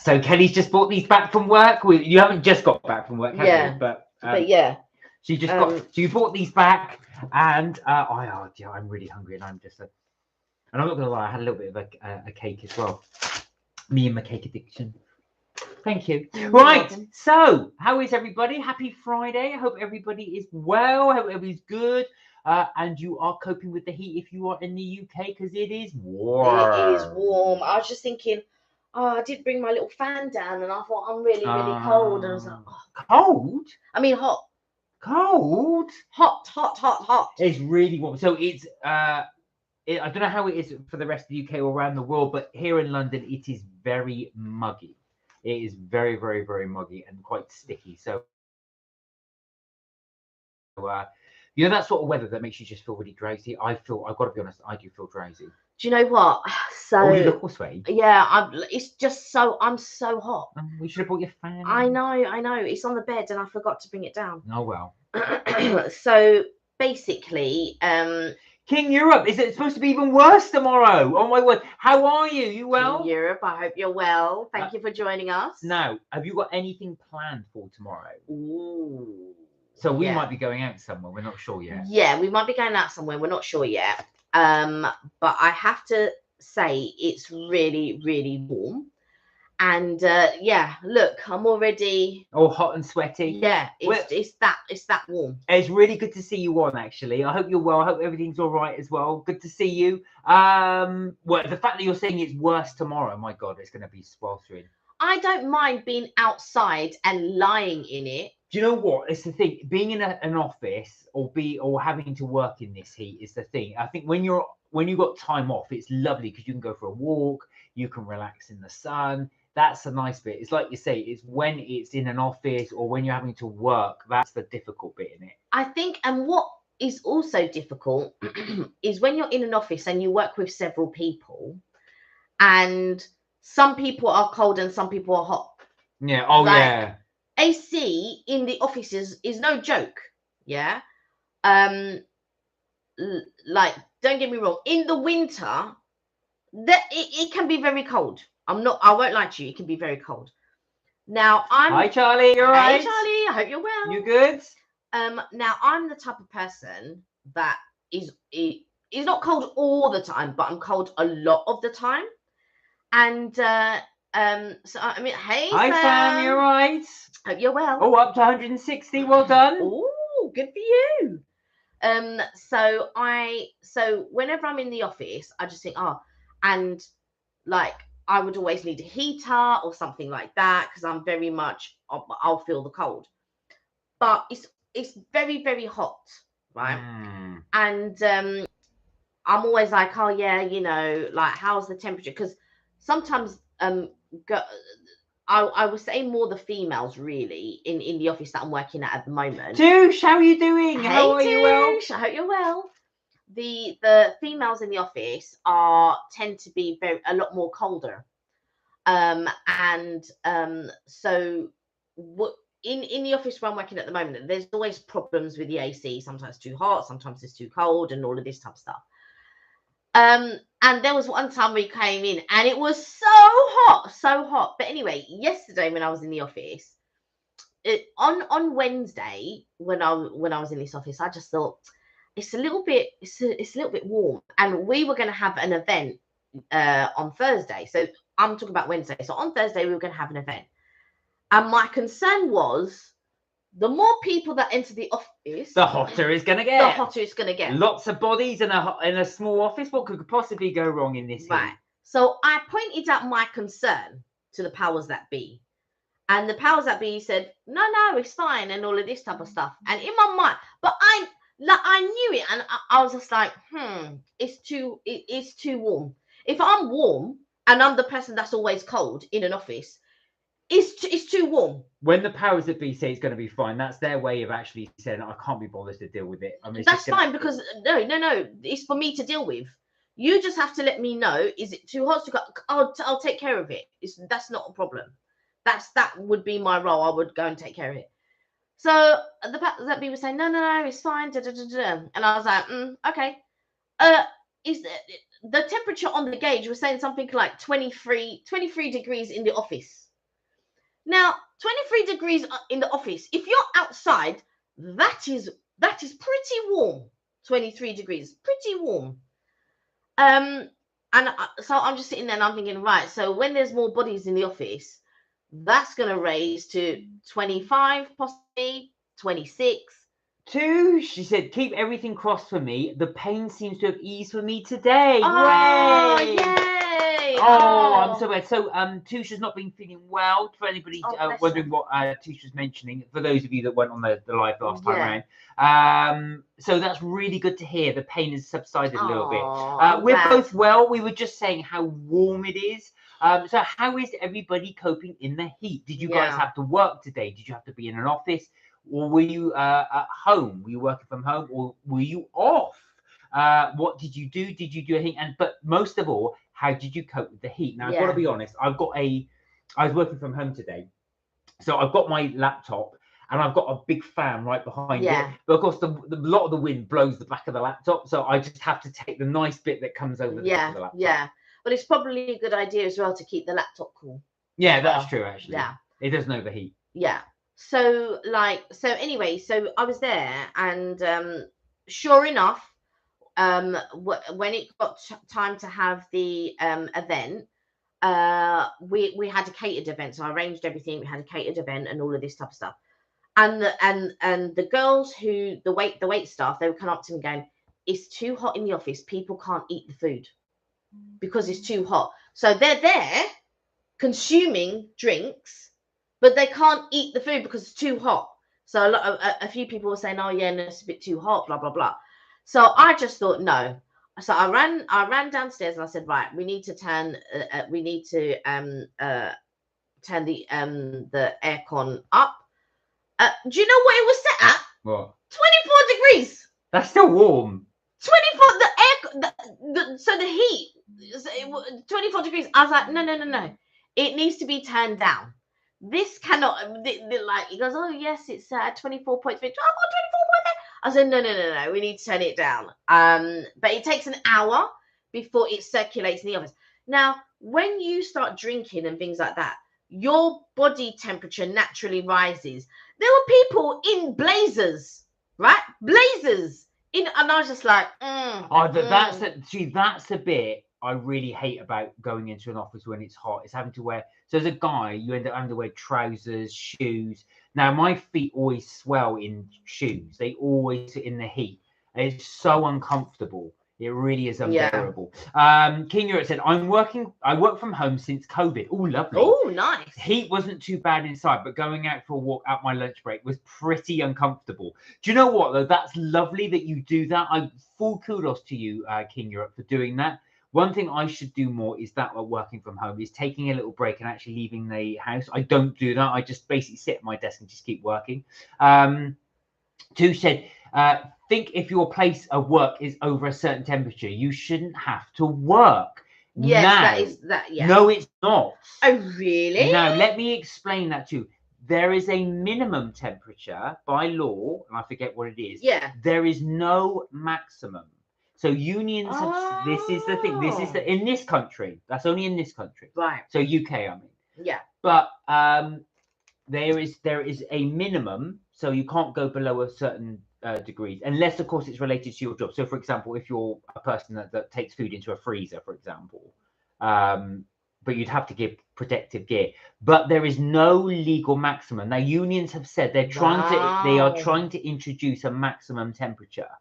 So Kelly's just brought these back from work. You haven't just got back from work, have Yeah. you? But yeah. She just got. So you brought these back, and I'm really hungry, and I'm just. And I'm not gonna lie, I had a little bit of a cake as well. Me and my cake addiction. Thank you. Right. So, how is everybody? Happy Friday. I hope everybody is well. I hope everybody's good. And you are coping with the heat if you are in the UK, because it is warm. It is warm. I was just thinking, I did bring my little fan down, and I thought I'm really, really cold. And I was like, cold? I mean, hot. Cold? Hot. It's really warm. So it's I don't know how it is for the rest of the UK or around the world, but here in London, it is very muggy. It is very, very, very muggy and quite sticky. So, you know, that sort of weather that makes you just feel really drowsy. I've got to be honest, I do feel drowsy. Do you know what? So you look all sweaty. Yeah, it's just I'm so hot. We should have brought your fan. I know. It's on the bed, and I forgot to bring it down. Oh well. So basically, King Europe, is it supposed to be even worse tomorrow? Oh my word. How are you? You well? King Europe, I hope you're well. Thank you for joining us. Now, have you got anything planned for tomorrow? Ooh. So we might be going out somewhere. We're not sure yet. Yeah, we might be going out somewhere. We're not sure yet. But I have to say it's really, really warm. And look, I'm already all hot and sweaty. Yeah, it's that warm. It's really good to see you on, actually. I hope you're well. I hope everything's all right as well. Good to see you. Well, the fact that you're saying it's worse tomorrow, my God, it's going to be sweltering. I don't mind being outside and lying in it. Do you know what? It's the thing. Being in an office or having to work in this heat is the thing. I think when you got time off, it's lovely because you can go for a walk, you can relax in the sun. That's the nice bit. It's like you say, it's when it's in an office or when you're having to work, that's the difficult bit in it. I think, and what is also difficult is when you're in an office and you work with several people, and some people are cold and some people are hot. Yeah. Oh, yeah. AC in the offices is no joke. Yeah. Like, don't get me wrong. In the winter, it can be very cold. I won't lie to you. It can be very cold. Now Hi, Charlie. You're right. Hey, Charlie. I hope you're well. You good? Now I'm the type of person that is not cold all the time, but I'm cold a lot of the time. And so I mean, hey, hi, Sam. You're right. Hope you're well. Oh, up to 160. Well done. Oh, good for you. So whenever I'm in the office, I just think, and like I would always need a heater or something like that because I'm very much I'll feel the cold. But it's very, very hot, right? And I'm always like, oh yeah, you know, like how's the temperature? Because sometimes I would say more the females really in the office that I'm working at the moment. Douche, how are you doing? Hey, how are you well? I hope you're well. The females in the office tend to be a lot more colder. So what in the office where I'm working at the moment, there's always problems with the AC. Sometimes it's too hot, sometimes it's too cold, and all of this type of stuff. And there was one time we came in and it was so hot. But anyway, yesterday when I was in the office, on Wednesday when I was in this office, I just thought it's a little bit warm, and we were going to have an event on Thursday. So I'm talking about Wednesday. So on Thursday we were going to have an event, and my concern was the more people that enter the office, the hotter it's going to get. The hotter it's going to get. Lots of bodies in a small office. What could possibly go wrong in this right? Heat? So I pointed out my concern to the powers that be, and the powers that be said, "No, it's fine," and all of this type of stuff. And in my mind, but I knew it, and I was just like, it's too warm. If I'm warm and I'm the person that's always cold in an office, it's too warm. When the powers that be say it's going to be fine, that's their way of actually saying I can't be bothered to deal with it. I mean, that's fine because no, it's for me to deal with. You just have to let me know. Is it too hot to go? I'll take care of it. That's not a problem. That would be my role. I would go and take care of it. So the powers that be were saying no, it's fine. And I was like, okay. Is the temperature on the gauge was saying something like 23 degrees in the office. Now, 23 degrees in the office. If you're outside, that is pretty warm. 23 degrees, pretty warm. So I'm just sitting there and I'm thinking, right, so when there's more bodies in the office, that's going to raise to 25, possibly 26. Two, she said, keep everything crossed for me. The pain seems to have eased for me today. Oh, Hooray! yay! Oh, I'm so bad. So, Tusha's not been feeling well. For anybody bless wondering her. what Tusha's mentioning, for those of you that went on the live last time Yeah. around, so that's really good to hear. The pain has subsided a little bit. I'm We're glad. both well. We were just saying how warm it is. So how is everybody coping in the heat? Did you guys Yeah. have to work today? Did you have to be in an office? Or were you at home? Were you working from home, or were you off? What did you do? Did you do anything? But most of all, how did you cope with the heat? Now, I've got to be honest. I was working from home today, so I've got my laptop and I've got a big fan right behind it. But of course, the lot of the wind blows the back of the laptop, so I just have to take the nice bit that comes over the back of the laptop. Yeah. But it's probably a good idea as well to keep the laptop cool. Yeah, that's true. Actually, Yeah, it doesn't overheat. Yeah. So anyway, so I was there, and sure enough, when it got time to have the event, we had a catered event. So I arranged everything. We had a catered event and all of this type of stuff. And the girls the wait staff, they would come up to me going, "It's too hot in the office. People can't eat the food because it's too hot." So they're there consuming drinks, but they can't eat the food because it's too hot. So a few people were saying, "Oh yeah, no, it's a bit too hot," blah blah blah. So I just thought no. So I ran downstairs and I said, right, we need to turn turn the aircon up. Do you know what it was set at? What? 24 degrees. That's still warm. 24. So the heat. 24 degrees. I was like, no. It needs to be turned down. This cannot. Like he goes, oh yes, it's 24.3. I've got 24.8. I said, no. We need to turn it down. But it takes an hour before it circulates in the office. Now, when you start drinking and things like that, your body temperature naturally rises. There were people in blazers, right? Blazers. And I was just like, that's a bit I really hate about going into an office when it's hot. It's having to wear. So as a guy, you end up having to wear trousers, shoes. Now my feet always swell in shoes. They always sit in the heat. It's so uncomfortable. It really is unbearable. King Europe said, I work from home since COVID. Oh, lovely. Oh, nice. Heat wasn't too bad inside, but going out for a walk at my lunch break was pretty uncomfortable. Do you know what, though? That's lovely that you do that. Full kudos to you, King Europe, for doing that. One thing I should do more is that working from home is taking a little break and actually leaving the house. I don't do that. I just basically sit at my desk and just keep working. Two said, think if your place of work is over a certain temperature, you shouldn't have to work. Yes, now, that is that. Yeah. No, it's not. Oh, really? Now, let me explain that to you. There is a minimum temperature by law, and I forget what it is. Yeah. There is no maximum. So unions have. This is the thing. This is in this country. That's only in this country. Right. So UK, I mean. Yeah. But there is a minimum, so you can't go below a certain degrees, unless of course it's related to your job. So for example, if you're a person that takes food into a freezer, for example, but you'd have to give protective gear. But there is no legal maximum. Now unions have said they are trying to introduce a maximum temperature,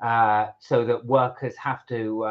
so that workers have to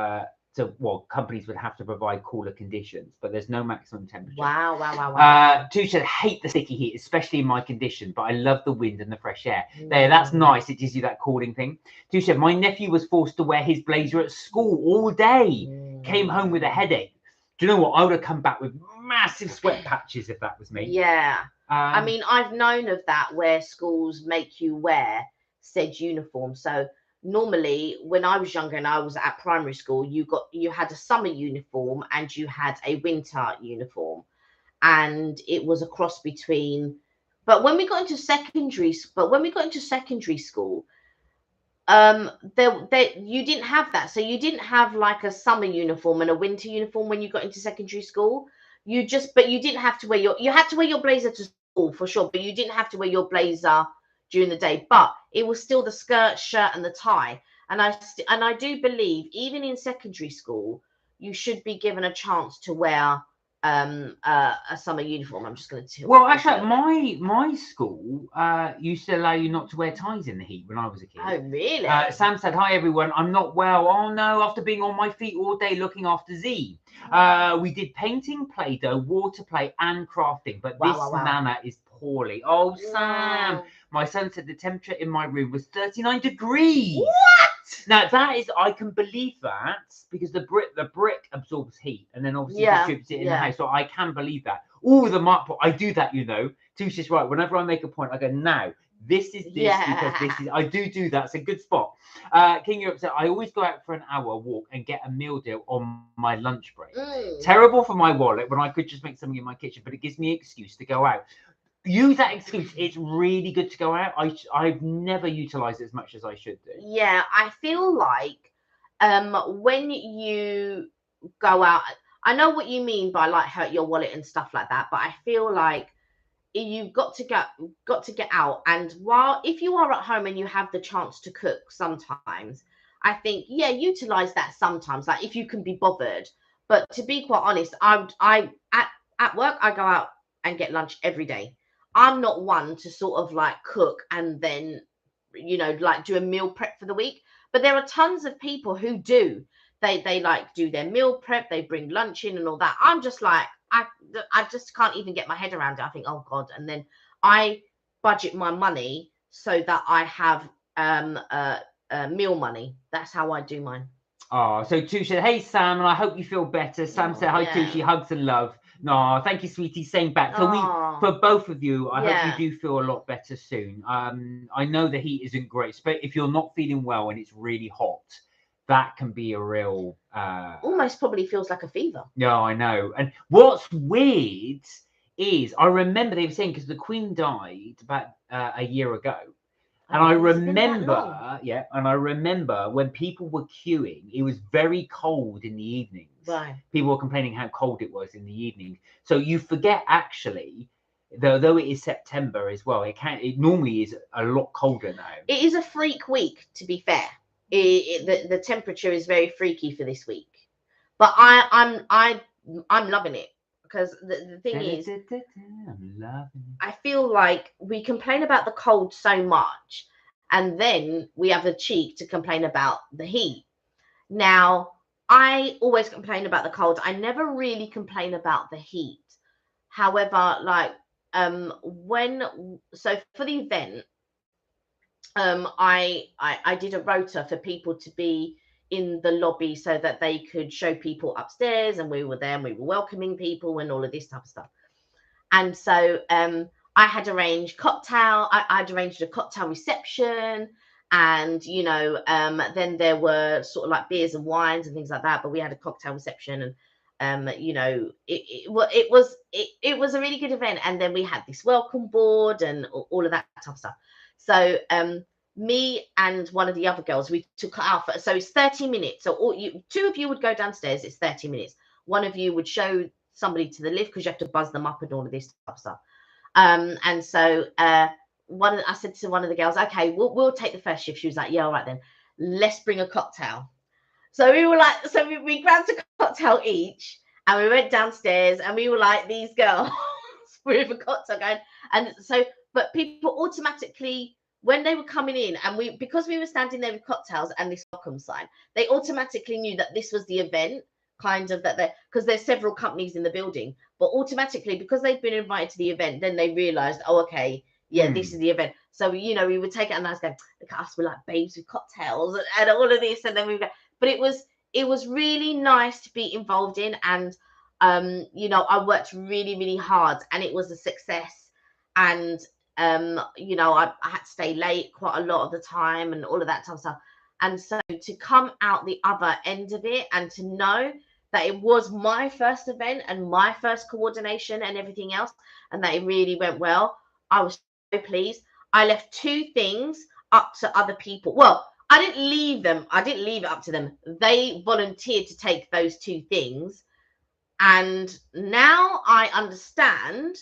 companies would have to provide cooler conditions, but there's no maximum temperature. Wow. Tusha, hate the sticky heat, especially in my condition, but I love the wind and the fresh air. There, that's nice. It gives you that cooling thing. Tusha, my nephew was forced to wear his blazer at school all day. Came home with a headache. Do you know what? I would have come back with massive sweat patches if that was me. Yeah. I mean, I've known of that where schools make you wear said uniform. So normally when I was younger and I was at primary school, you had a summer uniform and you had a winter uniform, and it was a cross between. But when we got into secondary school, you didn't have that. So you didn't have like a summer uniform and a winter uniform when you got into secondary school. but you didn't have to wear you had to wear your blazer to school for sure, but you didn't have to wear your blazer during the day. But it was still the skirt, shirt, and the tie. And I do believe even in secondary school, you should be given a chance to wear a summer uniform. I'm just going to Well, actually, my school used to allow you not to wear ties in the heat when I was a kid. Oh, really? Sam said, "Hi everyone, I'm not well. Oh no, after being on my feet all day looking after Z. We did painting, Play-Doh, water play, and crafting, but this nana is poorly. Oh, Sam, my son said the temperature in my room was 39 degrees. What? Now that is, I can believe that because the brick absorbs heat and then obviously distributes it in the house. So I can believe that. All the mark, I do that, you know. Touche is right. Whenever I make a point, I go, now this is this because this is. I do that. It's a good spot. King Europe said, I always go out for an hour walk and get a meal deal on my lunch break. Terrible for my wallet when I could just make something in my kitchen, but it gives me an excuse to go out. Use that excuse. It's really good to go out. I've never utilized it as much as I should do. Yeah, I feel like when you go out, I know what you mean by like hurt your wallet and stuff like that, but I feel like you've got to get out. And while if you are at home and you have the chance to cook sometimes, I think utilize that sometimes, like if you can be bothered. But to be quite honest, I at work I go out and get lunch every day. I'm not one to sort of like cook and then, you know, like do a meal prep for the week. But there are tons of people who do. They like do their meal prep, they bring lunch in and all that. I'm just like, I just can't even get my head around it. I think, oh God. And then I budget my money so that I have meal money. That's how I do mine. Oh, so Touche said, hey Sam, and I hope you feel better. Sam said, hi Touche, hugs and love. No, thank you, sweetie. Same back. So for both of you, I hope you do feel a lot better soon. I know the heat isn't great, but if you're not feeling well and it's really hot, that can be a real almost probably feels like a fever. Yeah, I know. And what's weird is I remember they were saying because the Queen died about a year ago. And I remember, and I remember when people were queuing, it was very cold in the evenings. Right. People were complaining how cold it was in the evening. So you forget actually, though it is September as well, it normally is a lot colder now. It is a freak week, to be fair. The temperature is very freaky for this week. But I'm loving it. Because the thing is, I feel like we complain about the cold so much, and then we have the cheek to complain about the heat. Now, I always complain about the cold. I never really complain about the heat. However, like for the event, I did a rota for people to be in the lobby so that they could show people upstairs, and we were there and we were welcoming people and all of this type of stuff. And so I had arranged I'd arranged a cocktail reception, and you know then there were sort of like beers and wines and things like that, but we had a cocktail reception, and you know it was a really good event. And then we had this welcome board and all of that type of stuff. So me and one of the other girls, we took Alpha. So it's 30 minutes. So two of you would go downstairs. It's 30 minutes. One of you would show somebody to the lift because you have to buzz them up and all of this type of stuff. And so I said to one of the girls, okay, we'll take the first shift. She was like, yeah, all right then. Let's bring a cocktail. So we were like, we grabbed a cocktail each, and we went downstairs, and we were like these girls with a cocktail going. And so, but people automatically, when they were coming in, and because we were standing there with cocktails and this welcome sign, they automatically knew that this was the event, kind of, because there's several companies in the building, but automatically, because they'd been invited to the event, then they realized, oh, okay, this is the event. So, you know, we would take it, and I was going, look at us, we're like babes with cocktails and all of this, and then we go, but it was really nice to be involved in, and you know, I worked really, really hard, and it was a success. And you know, I had to stay late quite a lot of the time and all of that type of stuff. And so to come out the other end of it and to know that it was my first event and my first coordination and everything else, and that it really went well, I was so pleased. I left 2 things up to other people. Well, I didn't leave it up to them. They volunteered to take those 2 things. And now I understand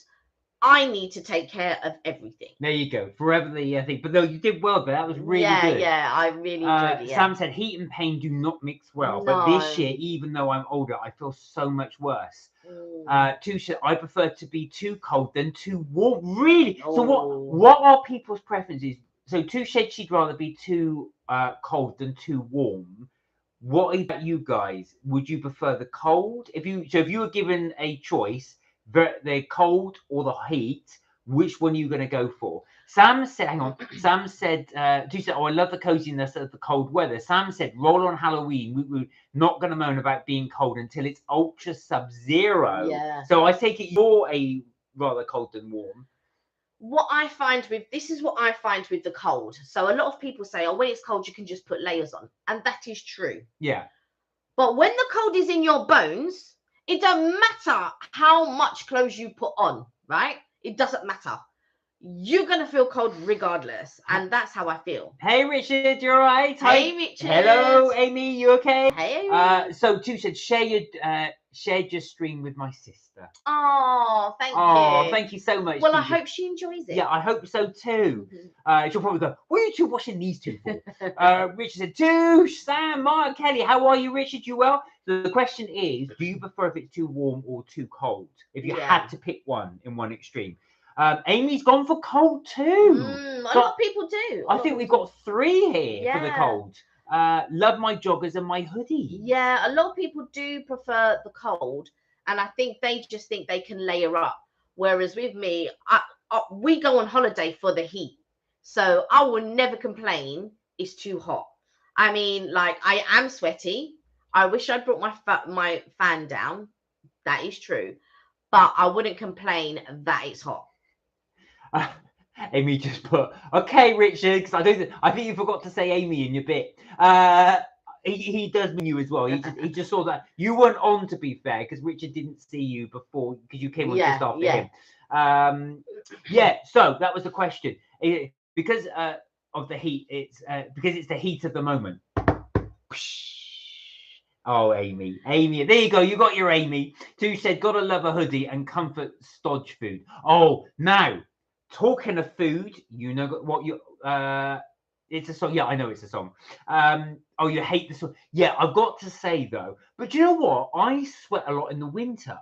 I need to take care of everything. There you go. Forever the thing. But no, you did well there. That was really good. Yeah, I really enjoyed it. Yeah. Sam said heat and pain do not mix well. But this No. year, even though I'm older, I feel so much worse. Mm. Tusha, I prefer to be too cold than too warm. Really? So Oh. what are people's preferences? So Tusha said she'd rather be too cold than too warm. What about you guys? Would you prefer the cold? If you were given a choice, the cold or the heat, which one are you going to go for? Sam said, hang on. Sam said, Tusha, oh, I love the coziness of the cold weather. Sam said, roll on Halloween. We're not going to moan about being cold until it's ultra sub-zero. Yeah. So I take it you're a rather cold than warm. What I find with the cold. So a lot of people say, oh, when it's cold, you can just put layers on. And that is true. Yeah. But when the cold is in your bones, it doesn't matter how much clothes you put on, right? It doesn't matter. You're going to feel cold regardless. And that's how I feel. Hey, Richard, you all right? Hey, Richard. Hello, Amy, you okay? Hey, Amy. So, Tu said, shared your stream with my sister. Oh, thank Oh, you. thank you so much. Well, I Tusha. hope she enjoys it. Yeah, I hope so too. She'll probably go, what are you two watching these two for? Richard said, Tush, Sam, Mark, Kelly, how are you, Richard? You well? So the question is, do you prefer if it's too warm or too cold? If you had to pick one in one extreme. Amy's gone for cold too. A lot of people do. I think we've got 3 here for the cold. Love my joggers and my hoodie. Yeah, a lot of people do prefer the cold, and I think they just think they can layer up. Whereas with me, we go on holiday for the heat, so I will never complain it's too hot. I mean, like, I am sweaty. I wish I'd brought my fan down. That is true, but I wouldn't complain that it's hot. Amy just put, okay, Richard, because I think you forgot to say Amy in your bit. He does mean you as well. He just saw that you weren't on, to be fair, because Richard didn't see you before because you came on just after him. So that was the question. Because of the heat, because it's the heat of the moment. Oh, Amy, there you go. You got your Amy. Tu said, gotta love a hoodie and comfort stodge food. Oh, now talking of food, you know what you it's a song. Yeah, I know it's a song. Oh, you hate the song. Yeah, I've got to say though, but do you know what? I sweat a lot in the winter.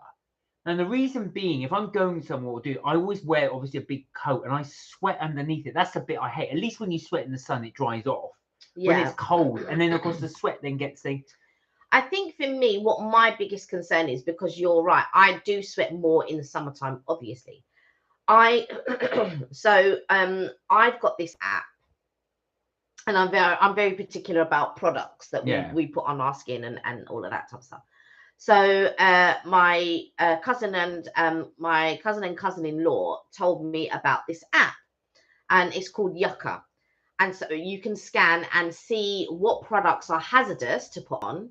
And the reason being, if I'm going somewhere, I always wear obviously a big coat and I sweat underneath it. That's the bit I hate. At least when you sweat in the sun, it dries off. When it's cold. And then of course the sweat then gets the I think for me, what my biggest concern is, because you're right, I do sweat more in the summertime, obviously. I've got this app, and I'm very particular about products that we put on our skin and all of that type of stuff. So my cousin and cousin-in-law told me about this app, and it's called Yucca. And so you can scan and see what products are hazardous to put on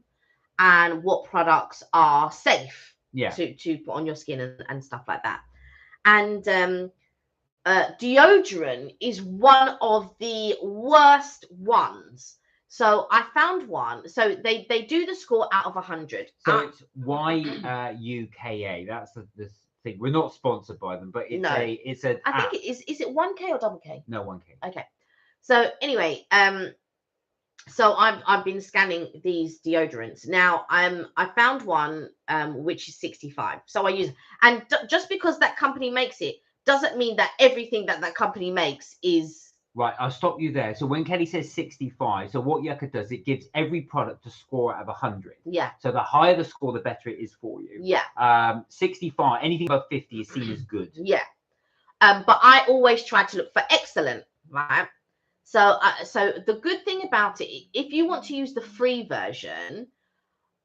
and what products are safe to put on your skin and stuff like that. And deodorant is one of the worst ones. So I found one. So they do the score out of 100. So it's YUKA. That's the thing. We're not sponsored by them, but it's I think is it 1K or double K? No, 1K. Okay. So anyway, so I've been scanning these deodorants. Now I found one which is 65. So I use, and just because that company makes it doesn't mean that everything that company makes is right. I'll stop you there. So when Kelly says 65, so what Yucca does, it gives every product a score out of 100. Yeah. So the higher the score, the better it is for you. Yeah. 65, anything above 50 is seen as good. Yeah. But I always try to look for excellent, right? So the good thing about it, if you want to use the free version,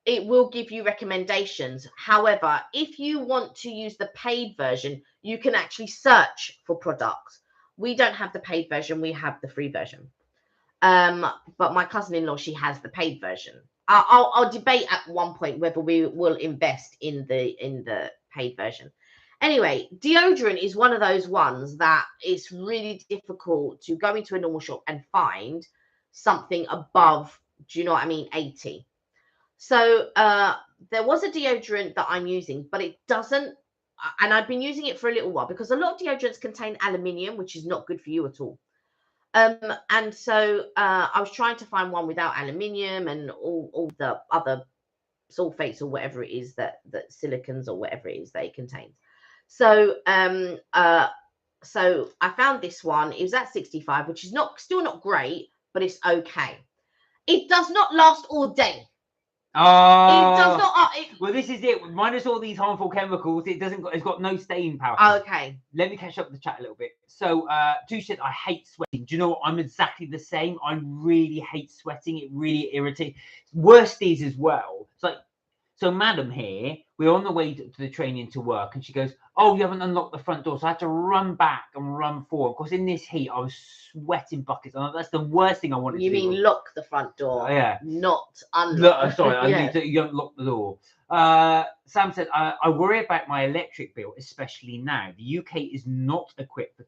it will give you recommendations. However, if you want to use the paid version, you can actually search for products. We don't have the paid version. We have the free version. But my cousin-in-law, she has the paid version. I'll debate at one point whether we will invest in the paid version. Anyway, deodorant is one of those ones that it's really difficult to go into a normal shop and find something above, do you know what I mean, 80. So there was a deodorant that I'm using, but it doesn't. And I've been using it for a little while because a lot of deodorants contain aluminium, which is not good for you at all. And so I was trying to find one without aluminium and all the other sulfates or whatever it is that silicons or whatever it is that it contains. So so I found this one. It was at 65, which is still not great, but it's okay. It does not last all day. It does not. Well, this is it. Minus all these harmful chemicals, it's got no staying power. Okay. Let me catch up with the chat a little bit. So, Tu said, I hate sweating. Do you know what? I'm exactly the same. I really hate sweating. It really irritates. Worst is as well. It's like, so madam here, we're on the way to the training to work, and she goes, oh, you haven't unlocked the front door. So I had to run back and run forward. Of course, in this heat, I was sweating buckets. And that's the worst thing I wanted to do. You mean lock the front door? Yeah. Not unlock. Sorry, I need to, you don't lock the door. Sam said, I worry about my electric bill, especially now. The UK is not equipped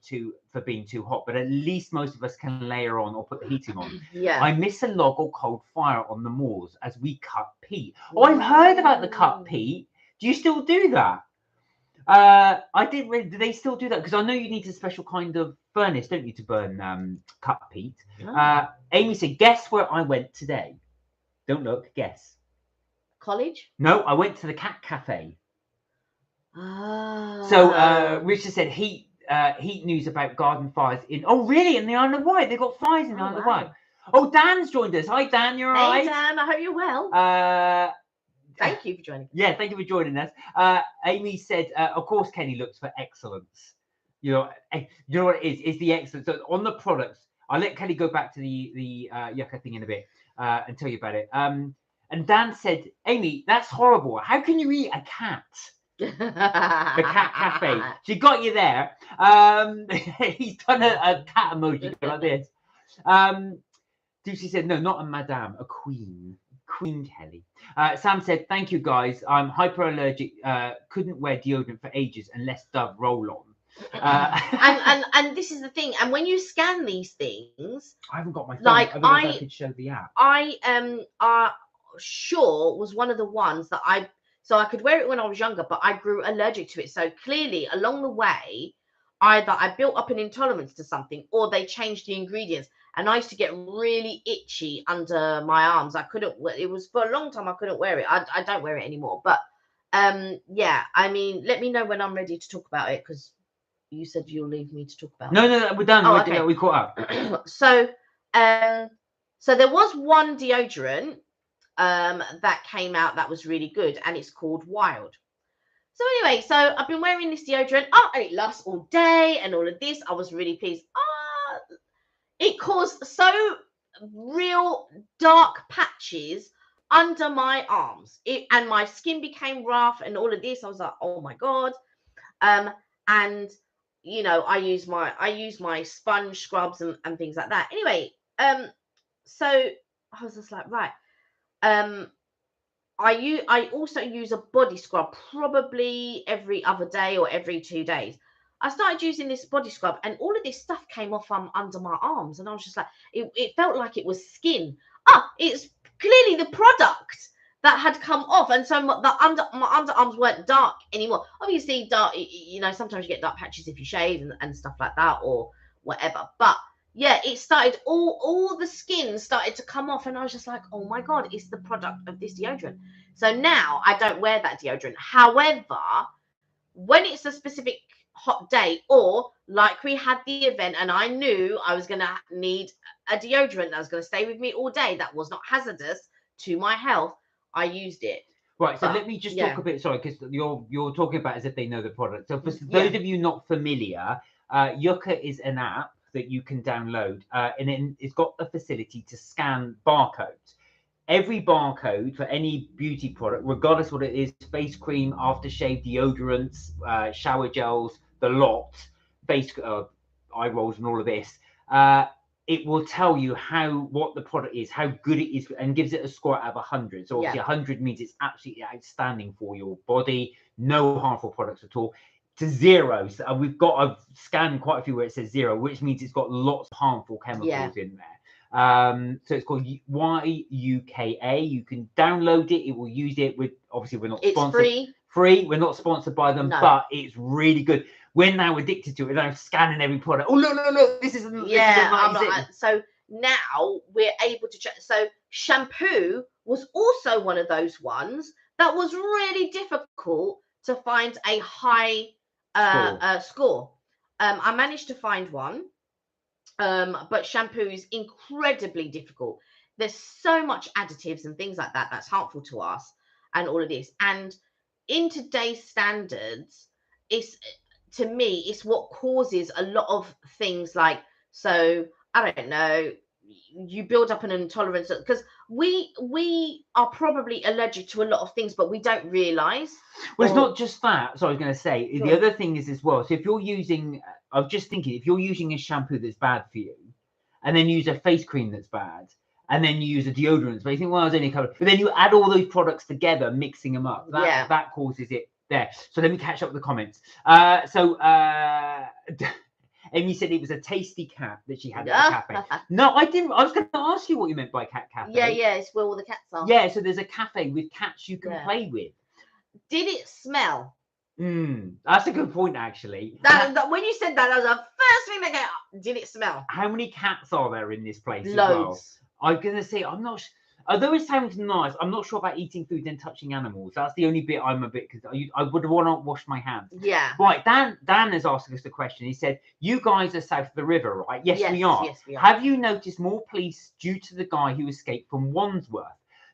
for being too hot, but at least most of us can layer on or put the heating on. Yeah. I miss a log or cold fire on the moors as we cut peat. Oh, I've heard about the cut peat. Do you still do that? I didn't really. Do they still do that? Because I know you need a special kind of furnace, don't you, to burn cut peat? Oh. Amy said, guess where I went today? Don't look, guess. College? No, I went to the cat cafe. Oh. So Richard said heat news about garden fires in. Oh, really? In the Isle of Wight, they've got fires in the Isle of Wight. Oh, Dan's joined us. Hi, Dan. You're all right. Hey, Dan. I hope you're well. Thank you for joining. Yeah, thank you for joining us. Amy said, of course, Kenny looks for excellence. You know what it is? It's the excellence. So on the products, I'll let Kelly go back to the yucca thing in a bit and tell you about it. And Dan said, Amy, that's horrible. How can you eat a cat? The cat cafe. She got you there. He's done a cat emoji like this. Lucy said, no, not a madame, a queen. Queen Kelly. Sam said, thank you, guys. I'm hyperallergic. Couldn't wear deodorant for ages unless Dove roll on. And this is the thing. And when you scan these things, I haven't got my phone. Like I could show the app. Sure was one of the ones that I could wear it when I was younger, but I grew allergic to it. So clearly along the way, either I built up an intolerance to something or they changed the ingredients. And I used to get really itchy under my arms. It was for a long time I couldn't wear it. I don't wear it anymore. But yeah, I mean, let me know when I'm ready to talk about it, because you said you'll leave me to talk about it. No, we're done. Oh, okay. We caught up. So there was one deodorant that came out that was really good, and it's called Wild. So anyway, so I've been wearing this deodorant. Oh, and it lasts all day and all of this. I was really pleased. It caused so real dark patches under my arms. And my skin became rough and all of this. I was like, oh my God. And you know, I use my sponge scrubs and things like that. Anyway, so I was just like, right. I also use a body scrub probably every other day or every 2 days. I started using this body scrub and all of this stuff came off under my arms, and I was just like, it felt like it was skin. It's clearly the product that had come off, and so my underarms weren't dark anymore. Obviously, dark, you know, sometimes you get dark patches if you shave and stuff like that or whatever. But yeah, it started, all the skin started to come off, and I was just like, oh my God, it's the product of this deodorant. So now I don't wear that deodorant. However, when it's a specific hot day, or like we had the event and I knew I was going to need a deodorant that was going to stay with me all day, that was not hazardous to my health, I used it. Right, so let me just talk a bit, sorry, because you're talking about as if they know the product. So for those of you not familiar, Yucca is an app that you can download, and it's got the facility to scan barcodes. Every barcode for any beauty product, regardless what it is, face cream, aftershave, deodorants, shower gels, the lot, face eye rolls and all of this, it will tell you what the product is, how good it is, and gives it a score out of 100. So obviously 100 means it's absolutely outstanding for your body, no harmful products at all, to 0. So I've scanned quite a few where it says 0, which means it's got lots of harmful chemicals in there. So it's called YUKA. You can download it. It will use it with, obviously we're not sponsored. It's Free. We're not sponsored by them, No. but it's really good. We're now addicted to it. I'm scanning every product. Oh, look, this is so now we're able to check. So shampoo was also one of those ones that was really difficult to find a high score. I managed to find one, but shampoo is incredibly difficult. There's so much additives and things like that that's harmful to us, and all of this. And in today's standards, to me, it's what causes a lot of things like, so I don't know, you build up an intolerance, because we are probably allergic to a lot of things, but we don't realize. Well, it's not just that. So I was going to say, Sure. the other thing is as well. So if you're using, I was just thinking, if you're using a shampoo that's bad for you, and then use a face cream that's bad, and then you use a deodorant, but you think, well, it's only a couple, but then you add all those products together, mixing them up. That causes it there. So let me catch up with the comments. Amy said it was a tasty cat that she had at the cafe. No, I didn't. I was going to ask you what you meant by cat cafe. Yeah, it's where all the cats are. Yeah, so there's a cafe with cats you can play with. Did it smell? That's a good point, actually. That when you said that was the first thing that came up. Did it smell? How many cats are there in this place? Loads. As well? I'm going to say, I'm not although it sounds nice, I'm not sure about eating food and touching animals. That's the only bit I'm a bit, because I would want to wash my hands. Yeah. Right, Dan has asked us a question. He said, you guys are south of the river, right? Yes, we are. Yes, we are. Have you noticed more police due to the guy who escaped from Wandsworth?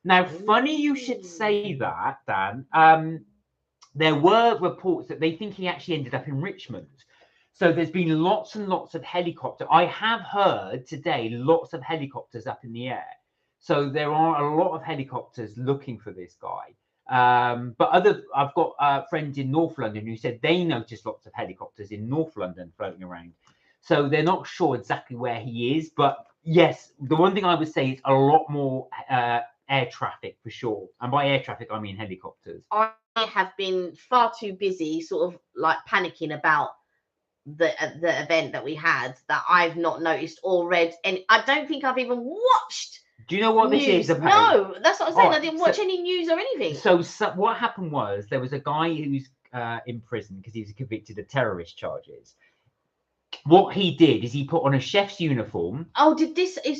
Now, funny you should say that, Dan. There were reports that they think he actually ended up in Richmond. So there's been lots and lots of helicopters. I have heard today lots of helicopters up in the air. So there are a lot of helicopters looking for this guy. But I've got friends in North London who said they noticed lots of helicopters in North London floating around. So they're not sure exactly where he is. But yes, the one thing I would say is a lot more air traffic for sure. And by air traffic, I mean helicopters. I have been far too busy sort of like panicking about the event that we had, that I've not noticed or read. And I don't think I've even watched. Do you know what news. This is about? No, that's what I'm saying. I didn't watch any news or anything. So what happened was there was a guy who's in prison because he was convicted of terrorist charges. What he did is he put on a chef's uniform. Oh,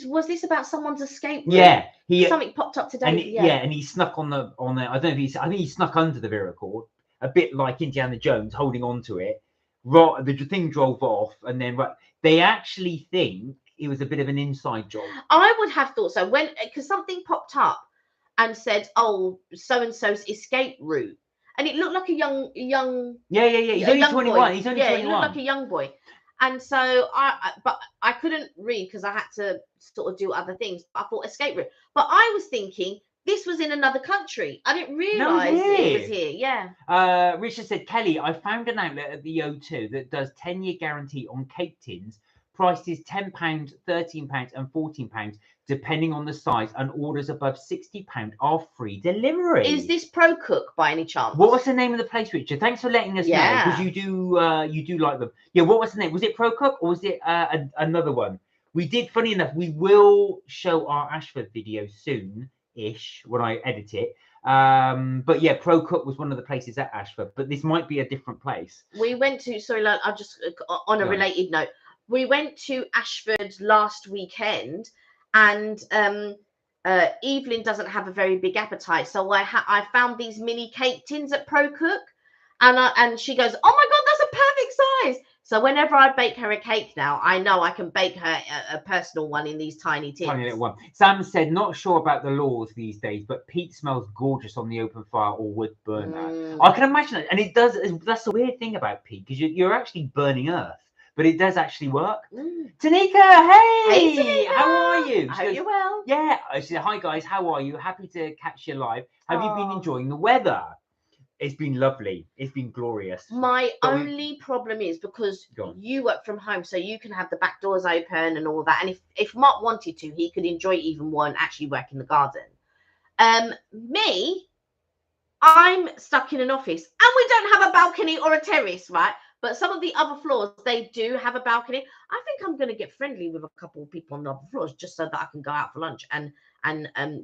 was this about someone's escape room? Yeah, something popped up today. And he snuck on the. I don't know if I think he snuck under the vehicle, a bit like Indiana Jones, holding on to it. The thing drove off, and then they actually think it was a bit of an inside job. I would have thought so, because something popped up and said, "Oh, so and so's escape route," and it looked like a young. Yeah. He's only 21. He's only 21. He looked like a young boy, and so but I couldn't read because I had to sort of do other things. I thought escape route, but I was thinking this was in another country. I didn't realise it was here. Yeah. Richard said, Kelly, I found an outlet at the O2 that does 10-year guarantee on cake tins. Price is £10, £13 and £14, depending on the size, and orders above £60 are free delivery. Is this Pro Cook by any chance? What was the name of the place, Richard? Thanks for letting us know, because you do like them. Yeah, what was the name? Was it Pro Cook or was it another one? We did, funny enough, we will show our Ashford video soon-ish when I edit it. But yeah, Pro Cook was one of the places at Ashford, but this might be a different place. We went to, I'll just, on a related note, we went to Ashford last weekend, and Evelyn doesn't have a very big appetite, so I found these mini cake tins at Pro Cook, and she goes, "Oh my god, that's a perfect size!" So whenever I bake her a cake now, I know I can bake her a personal one in these tiny tins. Tiny little one. Sam said, not sure about the laws these days, but peat smells gorgeous on the open fire or wood burner. I can imagine it, and it does. That's the weird thing about peat, because you're actually burning earth. But it does actually work. Tanika, hey! Tanika! How are you? I hope you're well. Yeah. She said, hi guys, how are you? Happy to catch you live. Have you been enjoying the weather? It's been lovely. It's been glorious. My only problem is because you work from home, so you can have the back doors open and all that. And if Mark wanted to, he could enjoy even more and actually work in the garden. Me, I'm stuck in an office, and we don't have a balcony or a terrace, right? But some of the other floors, they do have a balcony. I think I'm going to get friendly with a couple of people on the other floors just so that I can go out for lunch and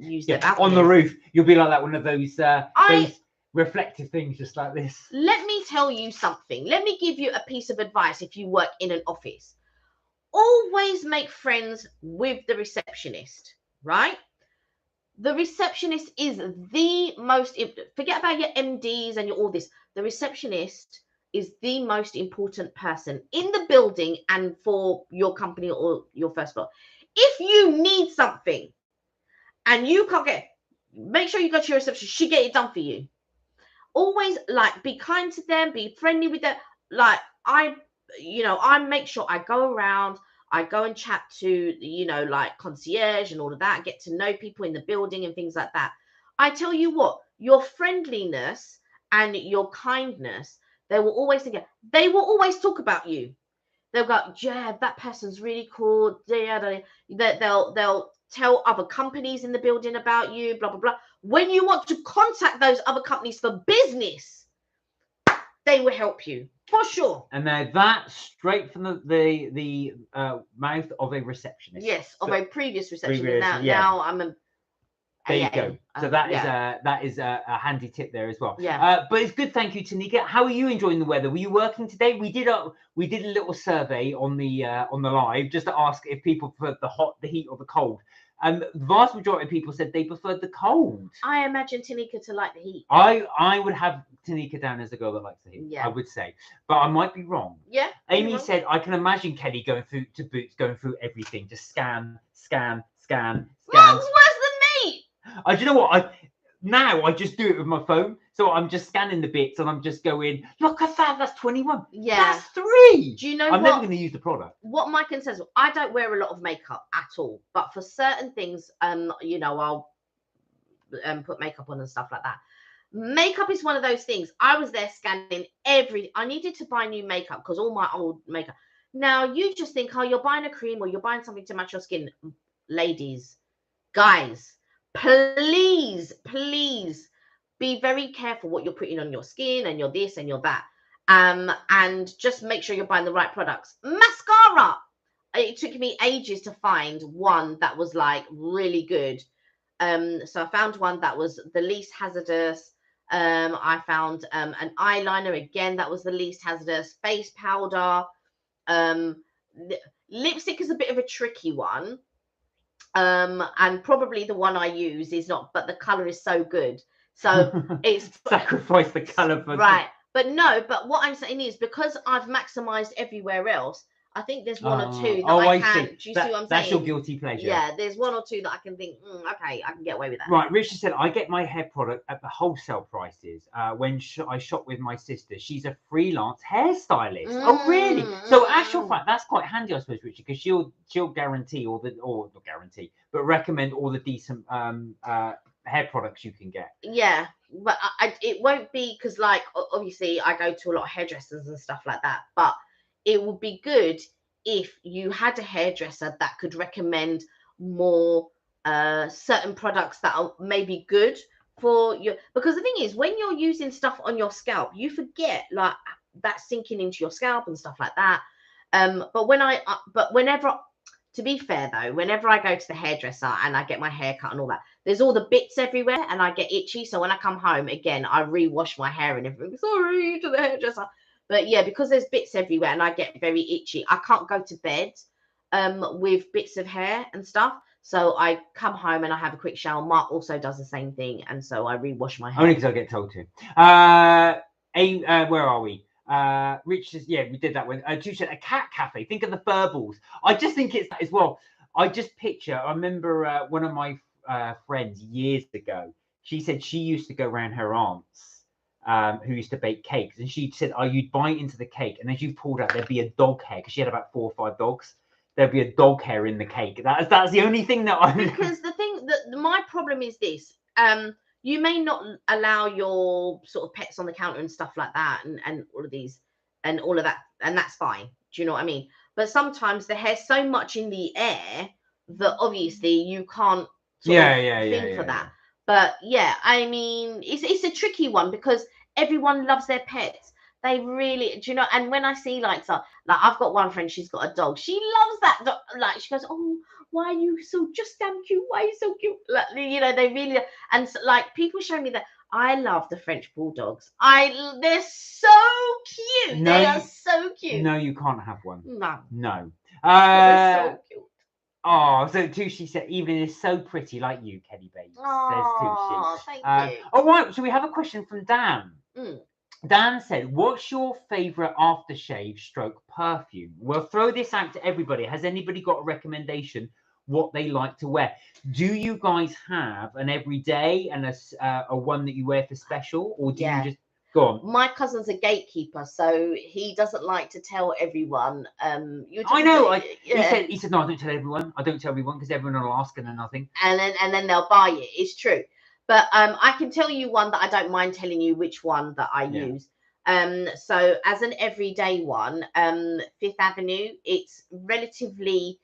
use their balcony. On the roof. You'll be like that, one of those reflective things, just like this. Let me tell you something. Let me give you a piece of advice if you work in an office. Always make friends with the receptionist, right? The receptionist is the most, forget about your MDs and all this. The receptionist is the most important person in the building and for your company or your first floor. If you need something and you can't get, make sure you go to your receptionist. She get it done for you. Always like be kind to them, be friendly with them. Like I make sure I go around. I go and chat to, like concierge and all of that, get to know people in the building and things like that. I tell you what, your friendliness and your kindness, they will always talk about you. They'll go, yeah, that person's really cool. Yeah, they'll tell other companies in the building about you, blah, blah, blah. When you want to contact those other companies for business, they will help you. For sure. And now that's straight from the mouth of a receptionist. Yes, of a previous receptionist. Now I'm a. There you go. So that is a handy tip there as well. Yeah. But it's good. Thank you, Tanika. How are you enjoying the weather? Were you working today? We did a little survey on the live just to ask if people preferred the heat, or the cold. And the vast majority of people said they preferred the cold. I imagine Tanika to like the heat. I would have Tanika down as a girl that likes the heat. Yeah. I would say, but I might be wrong. Yeah. Amy said, I can imagine Kelly going through everything, just scan. Worse than me. Do you know what? I just do it with my phone. So I'm just scanning the bits and I'm just going, look at that, that's 21. Yeah. That's 3. Do you know I'm never going to use the product. What my concern is, I don't wear a lot of makeup at all. But for certain things, I'll put makeup on and stuff like that. Makeup is one of those things. I was there scanning I needed to buy new makeup because all my old makeup. Now you just think, oh, you're buying a cream or you're buying something to match your skin. Ladies, guys, please be very careful what you're putting on your skin and your this and your that. And just make sure you're buying the right products. Mascara. It took me ages to find one that was like really good. So I found one that was the least hazardous. I found an eyeliner again that was the least hazardous. Face powder. Lipstick is a bit of a tricky one. And probably the one I use is not, but the color is so good. So it's sacrifice the color for right. But what I'm saying is because I've maximized everywhere else, I think there's one or two that I can. See. Do you see what I'm saying? That's your guilty pleasure. Yeah, there's one or two that I can think, okay, I can get away with that. Right, Richard said, I get my hair product at the wholesale prices when I shop with my sister. She's a freelance hairstylist. Oh, really? So actual fact, that's quite handy, I suppose, Richard, because she'll guarantee not guarantee, but recommend all the decent hair products you can get. Yeah, but it won't be because, like, obviously I go to a lot of hairdressers and stuff like that, but it would be good if you had a hairdresser that could recommend more certain products that are maybe good for you. Because the thing is, when you're using stuff on your scalp, you forget like that sinking into your scalp and stuff like that. But whenever, to be fair though, whenever I go to the hairdresser and I get my hair cut and all that, there's all the bits everywhere and I get itchy. So when I come home again, I rewash my hair and everything. Sorry to the hairdresser. But yeah, because there's bits everywhere and I get very itchy, I can't go to bed with bits of hair and stuff. So I come home and I have a quick shower. Mark also does the same thing. And so I rewash my hair. Only because I get told to. Where are we? Rich says, yeah, we did that one. Two said a cat cafe. Think of the furballs. I just think it's that as well. I remember one of my friends years ago, she said she used to go around her aunt's who used to bake cakes. And she said, you'd bite into the cake. And as you pulled out, there'd be a dog hair because she had about 4 or 5 dogs. There'd be a dog hair in the cake. That's the only thing that I... Because the thing that my problem is this. You may not allow your sort of pets on the counter and stuff like that and all of these and all of that. And that's fine. Do you know what I mean? But sometimes the hair's so much in the air that obviously you can't think for that. But yeah, I mean, it's a tricky one because everyone loves their pets. They really, do you know? And when I see like I've got one friend, she's got a dog. She loves that dog. Like she goes, "Oh, why are you so just damn cute? Why are you so cute?" Like, you know, they really. And so, like people show me that I love the French bulldogs. They're so cute. No, They are so cute. No, you can't have one. No, No. but they're so cute. Oh, so Tushy said, Evelyn is so pretty like you, Kelly Babes. Says Oh, Tushy. thank you. Oh, right. So we have a question from Dan. Mm. Dan said, what's your favourite aftershave stroke perfume? We'll throw this out to everybody. Has anybody got a recommendation what they like to wear? Do you guys have an everyday and a one that you wear for special? Or do you just go on? My cousin's a gatekeeper, so he doesn't like to tell everyone. I know. He said, no, I don't tell everyone. I don't tell everyone because everyone will ask and then nothing. And then they'll buy it. It's true. But I can tell you one that I don't mind telling you which one that I use. So as an everyday one, Fifth Avenue, it's relatively,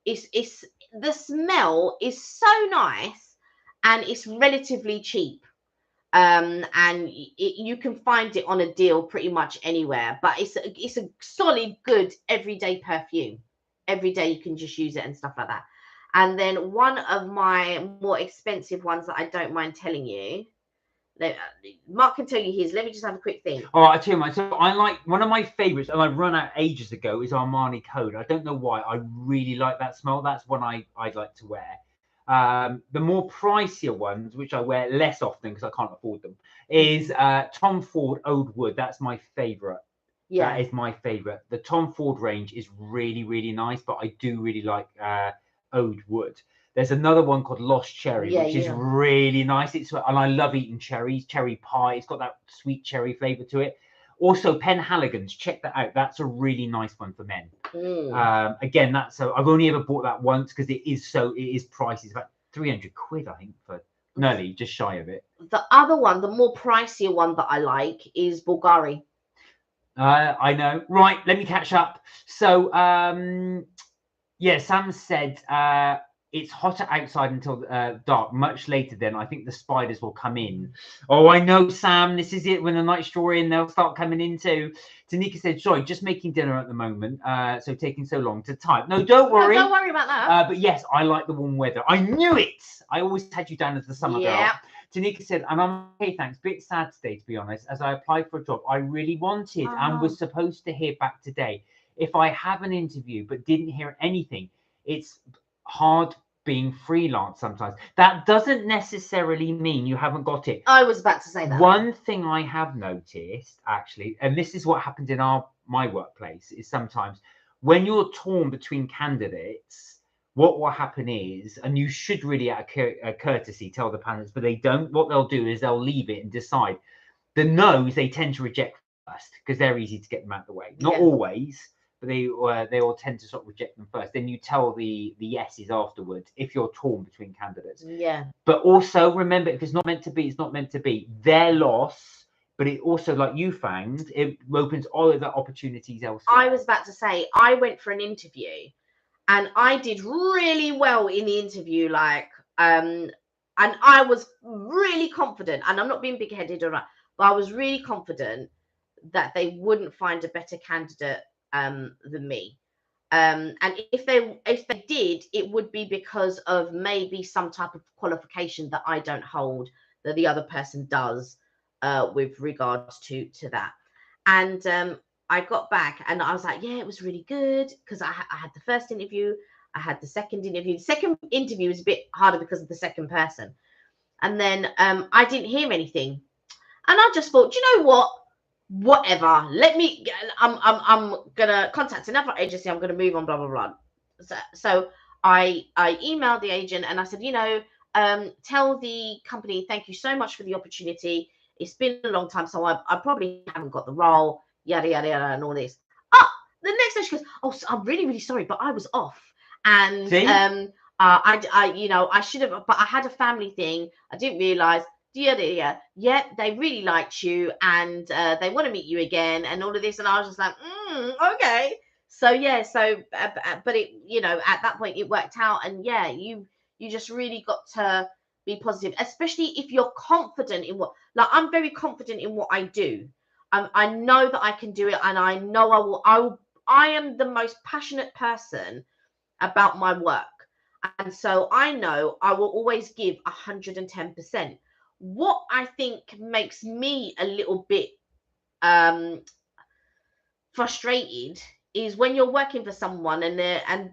it's the smell is so nice and it's relatively cheap. And you can find it on a deal pretty much anywhere, but it's a solid, good everyday perfume. Every day you can just use it and stuff like that. And then one of my more expensive ones that I don't mind telling you, Mark can tell you his. Let me just have a quick thing. Oh, I tell you what. So I like one of my favorites, and I run out ages ago, is Armani Code. I don't know why. I really like that smell. That's one I'd like to wear. The more pricier ones, which I wear less often because I can't afford them, is Tom Ford Oud Wood. That's my favorite. Yeah, that is my favorite. The Tom Ford range is really, really nice, but I do really like Oud Wood. There's another one called Lost Cherry, which is really nice. And I love eating cherries, cherry pie. It's got that sweet cherry flavor to it. Also, Penhaligon's, check that out. That's a really nice one for men. Again, I've only ever bought that once because it is pricey. It's about 300 quid, I think, for nearly just shy of it. The other one, the more pricier one that I like is Bulgari. I know. Right, let me catch up. So, Sam said it's hotter outside until dark. Much later then, I think the spiders will come in. Oh, I know, Sam. This is it. When the night's drawing, they'll start coming in too. Tanika said, sorry, just making dinner at the moment. So taking so long to type. No, don't worry. No, don't worry about that. But yes, I like the warm weather. I knew it. I always had you down as the summer girl. Tanika said, and I'm okay, thanks. Bit sad today, to be honest, as I applied for a job I really wanted and was supposed to hear back today. If I have an interview but didn't hear anything, it's hard being freelance sometimes. That doesn't necessarily mean you haven't got it. I was about to say that. One thing I have noticed, actually, and this is what happens in my workplace, is sometimes when you're torn between candidates, what will happen is, and you should really, out of courtesy, tell the panelists, but they don't. What they'll do is they'll leave it and decide. The no's they tend to reject first because they're easy to get them out of the way. Not always, but they all tend to sort of reject them first. Then you tell the yeses afterwards if you're torn between candidates. Yeah. But also remember, if it's not meant to be, it's not meant to be. Their loss. But it also, like you found, it opens all of the opportunities elsewhere. I was about to say, I went for an interview. And I did really well in the interview, and I was really confident, and I'm not being big-headed or not, but I was really confident that they wouldn't find a better candidate than me. And if they did, it would be because of maybe some type of qualification that I don't hold, that the other person does, with regards to that. And I got back and I was like, yeah, it was really good because I had the first interview, I had the second interview. The second interview was a bit harder because of the second person. And then I didn't hear anything. And I just thought, you know what? Whatever. I'm gonna contact another agency, I'm gonna move on, blah blah blah. So I emailed the agent and I said, tell the company thank you so much for the opportunity. It's been a long time, so I probably haven't got the role, yada, yada, yada, and all this. The next day she goes, oh, I'm really, really sorry, but I was off. And I should have, but I had a family thing. I didn't realize, yeah, they really liked you and they want to meet you again and all of this. And I was just like, okay. So, but it, at that point it worked out. And yeah, you just really got to be positive, especially if you're confident in I'm very confident in what I do. I know that I can do it, and I know I am the most passionate person about my work, and so I know I will always give 110%. What I think makes me a little bit frustrated is when you're working for someone and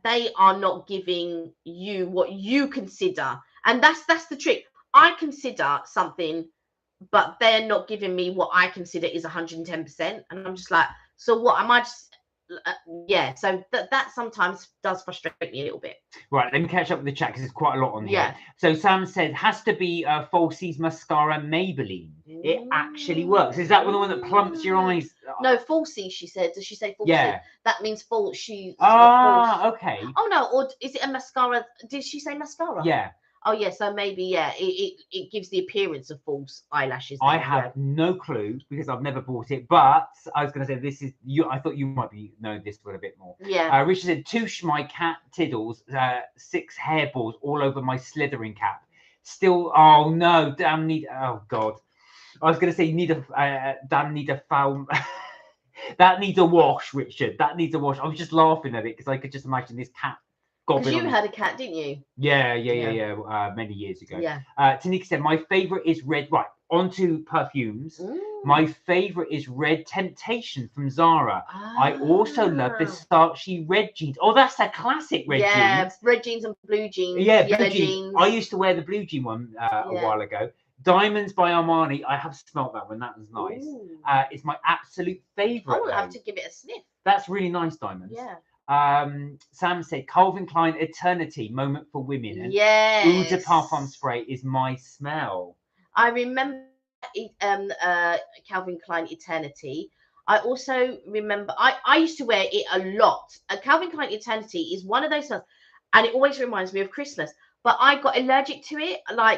they are not giving you what you consider, and that's the trick. I consider something, but they're not giving me what I consider is 110%, and I'm just like, so what am I just yeah, so that sometimes does frustrate me a little bit. Right, let me catch up with the chat because there's quite a lot on here. Yeah. So Sam said, has to be Falsies Mascara Maybelline. It actually works. Is that the one that plumps your eyes? No, falsy, she said. Does she say falsy? Yeah. That means false. She. Okay. Oh no, or is it a mascara? Did she say mascara? Yeah. Oh yeah, so maybe it gives the appearance of false eyelashes. I have no clue because I've never bought it, but I was going to say this is you. I thought you might know this one a bit more. Yeah. Richard said, "Touche my cat tiddles, 6 hairballs all over my slithering cap. Still, oh no, damn need. Oh god, I was going to say need a foul." That needs a wash, Richard. That needs a wash. I was just laughing at it because I could just imagine this cat. Because you had a cat, didn't you? Yeah. Many years ago. Yeah. Tanika said, my favorite is red. Right, on to perfumes. My favorite is Red Temptation from Zara. I also love the starchy red jeans. Oh, that's a classic red jeans. Yeah, red jeans and blue jeans. Yeah, blue jeans. I used to wear the blue jean one a while ago. Diamonds by Armani. I have smelt that one. That was nice. It's my absolute favorite. I will have to give it a sniff. That's really nice, Diamonds. Yeah. Sam said Calvin Klein Eternity Moment for Women. And Eau de Parfum spray is my smell. I remember Calvin Klein Eternity. I also remember I used to wear it a lot. Calvin Klein Eternity is one of those smells, and it always reminds me of Christmas. But I got allergic to it. I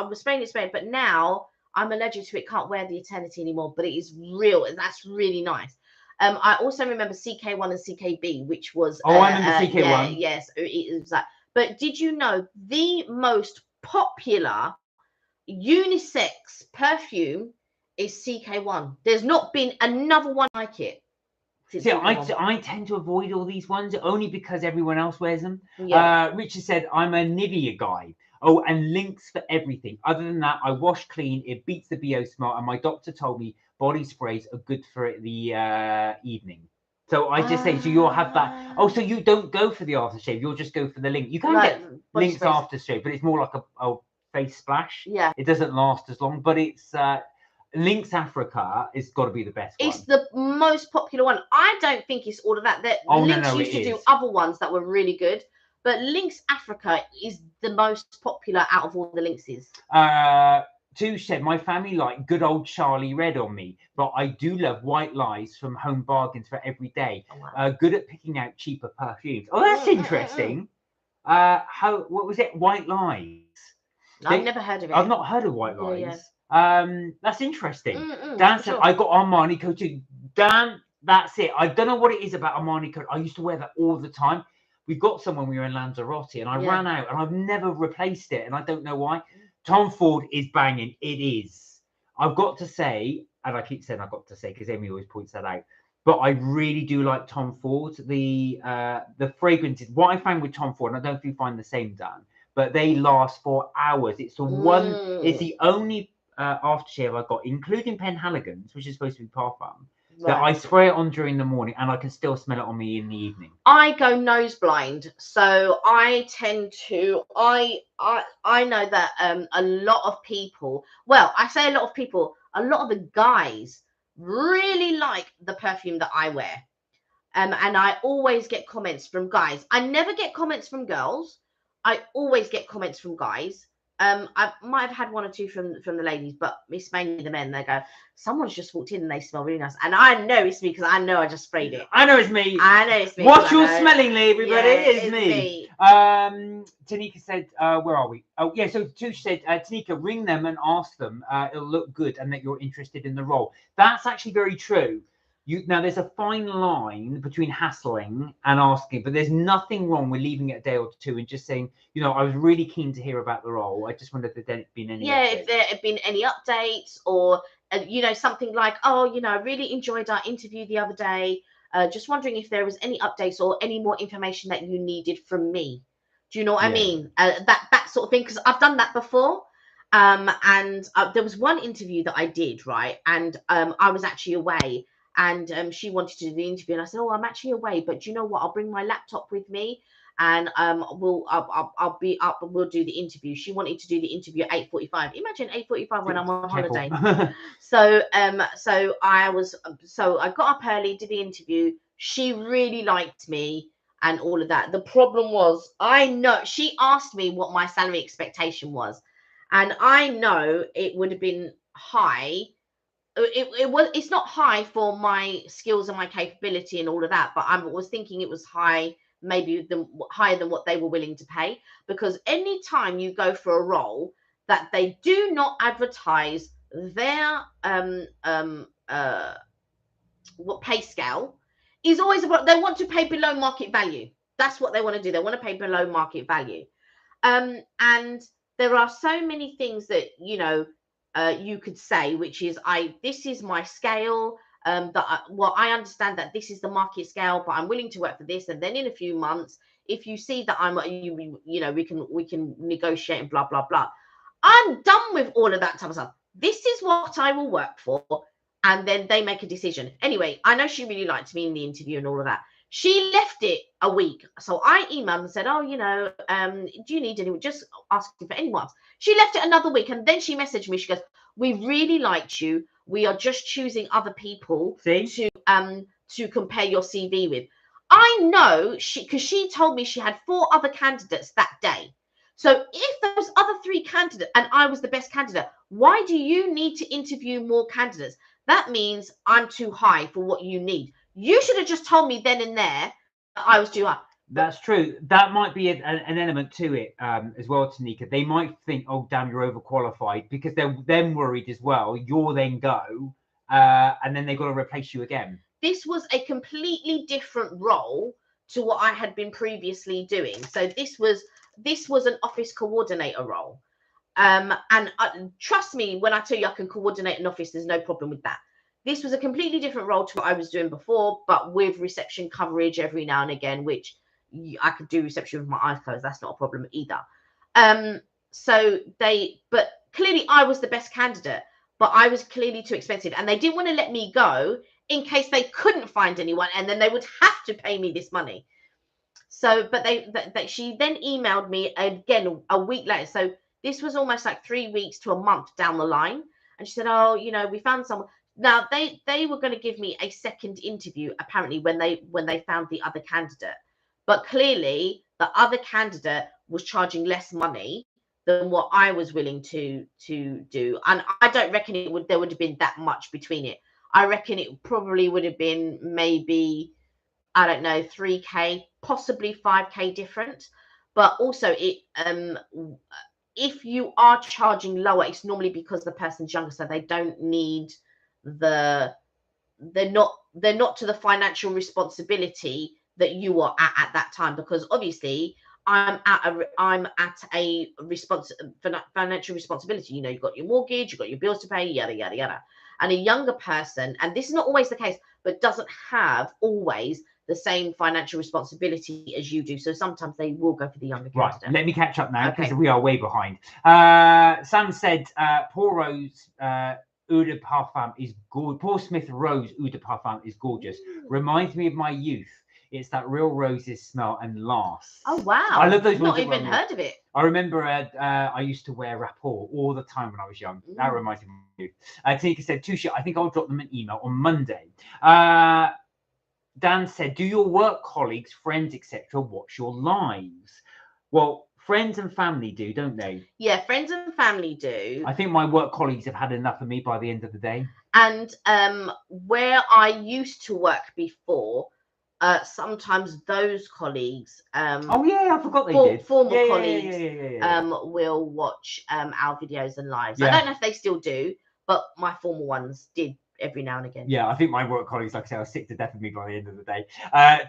was spraying it, but now I'm allergic to it. Can't wear the Eternity anymore. But it is real, and that's really nice. I also remember CK1 and CKB, which was I remember CK1. Yeah, yes, it was that. But did you know the most popular unisex perfume is CK1? There's not been another one like it. See, I tend to avoid all these ones only because everyone else wears them. Yeah. Richard said, I'm a Nivea guy. Oh, and Lynx for everything. Other than that, I wash clean. It beats the BO Smart. And my doctor told me body sprays are good for the evening. So I just say, so you'll have that. Oh, so you don't go for the aftershave. You'll just go for the Lynx. You can get Lynx aftershave, but it's more like a face splash. Yeah. It doesn't last as long, but it's... Lynx Africa has got to be the best one. It's the most popular one. I don't think it's all of that. Lynx used to do other ones that were really good, but Lynx Africa is the most popular out of all the Lynxes. Touche said, my family like good old Charlie Red on me, but I do love White Lies from Home Bargains for every day. Oh, wow. Good at picking out cheaper perfumes. Oh, that's interesting. What was it? White Lies. I've never heard of it. I've not heard of White Lies. Yeah. That's interesting. Dan said, I got Armani coat too. Dan, that's it. I don't know what it is about Armani coat. I used to wear that all the time. We got some when we were in Lanzarote and I ran out and I've never replaced it. And I don't know why. Tom Ford is banging. It is. I've got to say, and I keep saying I've got to say because Amy always points that out, but I really do like Tom Ford. The fragrances, what I found with Tom Ford, and I don't know if you find the same, Dan, but they last for hours. It's the it's the only aftershave I got, including Penhaligon's, which is supposed to be parfum, that I spray it on during the morning and I can still smell it on me in the evening. I go nose blind, so I tend to I know that a lot of people, well, I say a lot of people, a lot of the guys really like the perfume that I wear. And I always get comments from guys. I never get comments from girls. I always get comments from guys. I might have had one or two from the ladies, but it's mainly the men. They go, someone's just walked in and they smell really nice. And I know it's me because I know I just sprayed it. I know it's me. I know it's me. What you're smelling, everybody, it's me. Tanika said, where are we? Oh, yeah, so Touche said, Tanika, ring them and ask them it'll look good and that you're interested in the role. That's actually very true. Now, there's a fine line between hassling and asking, but there's nothing wrong with leaving it a day or two and just saying, I was really keen to hear about the role. I just wondered if there'd been any updates. If there had been any updates or you know, something like, oh, you know, I really enjoyed our interview the other day. Just wondering if there was any updates or any more information that you needed from me. Do you know what I mean? That sort of thing, because I've done that before. And there was one interview that I did, right? And I was actually away, and she wanted to do the interview, and I said, oh, I'm actually away, but do you know what? I'll bring my laptop with me, and I'll be up, and we'll do the interview. She wanted to do the interview at 8:45. Imagine 8:45 when I'm on holiday. So I got up early, did the interview. She really liked me and all of that. The problem was, I know she asked me what my salary expectation was, and I know it would have been high. It's not high for my skills and my capability and all of that, but I was thinking it was high, maybe higher than what they were willing to pay. Because any time you go for a role that they do not advertise their what pay scale, is always about, they want to pay below market value. That's what they want to do. They want to pay below market value. And there are so many things that, you know, you could say, which is, this is my scale. I understand that this is the market scale, but I'm willing to work for this. And then in a few months, if you see that you know, we can negotiate and blah blah blah. I'm done with all of that type of stuff. This is what I will work for, and then they make a decision. Anyway, I know she really liked me in the interview and all of that. She left it a week. So I emailed and said, oh, you know, do you need anyone? Just asking for anyone. She left it another week, and then she messaged me. She goes, we really liked you. We are just choosing other people to compare your CV with. I know because she told me she had 4 other candidates that day. So if those other 3 candidates, and I was the best candidate, why do you need to interview more candidates? That means I'm too high for what you need. You should have just told me then and there that I was too high. That's true. That might be an element to it as well, Tanika. They might think, oh, damn, you're overqualified, because they're then worried as well. You'll then go, and then they've got to replace you again. This was a completely different role to what I had been previously doing. So this was an office coordinator role. And trust me when I tell you I can coordinate an office, there's no problem with that. This was a completely different role to what I was doing before, but with reception coverage every now and again, which I could do reception with my eyes closed. That's not a problem either. But clearly I was the best candidate, but I was clearly too expensive, and they didn't want to let me go in case they couldn't find anyone, and then they would have to pay me this money. So, but she then emailed me again a week later. So this was almost like 3 weeks to a month down the line. And she said, oh, you know, we found someone. Now they were going to give me a second interview, apparently, when they found the other candidate. But clearly the other candidate was charging less money than what I was willing to do. And I don't reckon there would have been that much between it. I reckon it probably would have been maybe, I don't know, 3K, possibly 5K different. But also if you are charging lower, it's normally because the person's younger, so they don't need they're not to the financial responsibility that you are at that time, because obviously I'm at a financial responsibility. You know, you've got your mortgage, you've got your bills to pay, yada yada yada. And a younger person, and this is not always the case, but doesn't have always the same financial responsibility as you do. So sometimes they will go for the younger candidate. Right, let me catch up now, because we are way behind. Sam said, Paul Rose Eau de Parfum is gorgeous. Paul Smith Rose Eau de Parfum is gorgeous. Reminds me of my youth. It's that real roses smell and lasts. Oh, wow. I love those ones. Not even heard of it. I remember I used to wear Rapport all the time when I was young. That reminds me of you. Tanika said, Tusha, I think I'll drop them an email on Monday. Dan said, do your work colleagues, friends, etc. watch your lives? Well, friends and family do, don't they? Yeah, friends and family do. I think my work colleagues have had enough of me by the end of the day. And where I used to work before, sometimes those colleagues oh yeah, I forgot they did. Former colleagues will watch our videos and lives. I don't know if they still do, but my former ones did every now and again. Yeah, I think my work colleagues, like I say, are sick to death of me by the end of the day.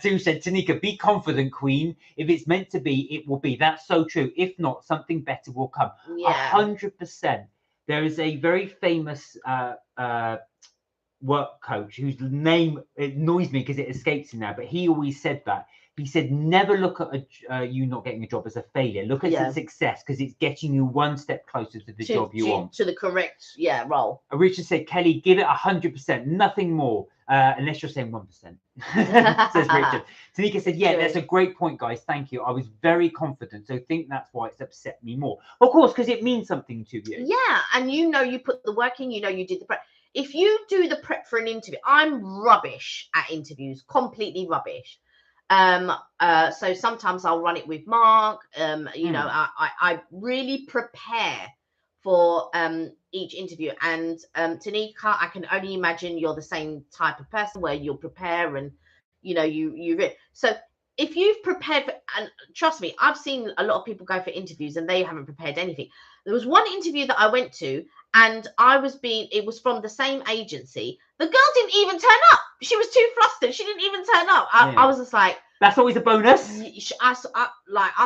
Tim said, Tanika, be confident, Queen. If it's meant to be, it will be. That's so true. If not, something better will come. 100%. There is a very famous work coach whose name, it annoys me because it escapes him now, but he always said that. He said, never look at you not getting a job as a failure. Look at it as success, because it's getting you one step closer to the job you want. To the correct, role. Richard said, Kelly, give it 100%, nothing more, unless you're saying 1%, says Richard. Tanika said, yeah, that's a great point, guys. Thank you. I was very confident, so I think that's why it's upset me more. Of course, because it means something to you. Yeah, and you put the work in, you did the prep. If you do the prep for an interview, I'm rubbish at interviews, completely rubbish. So sometimes I'll run it with Mark. I really prepare for each interview. And Tanika, I can only imagine you're the same type of person where you'll prepare and so if you've prepared and trust me, I've seen a lot of people go for interviews and they haven't prepared anything. There was one interview that I went to and it was from the same agency. The girl didn't even turn up. She was too flustered. She didn't even turn up. I was just like, that's always a bonus. I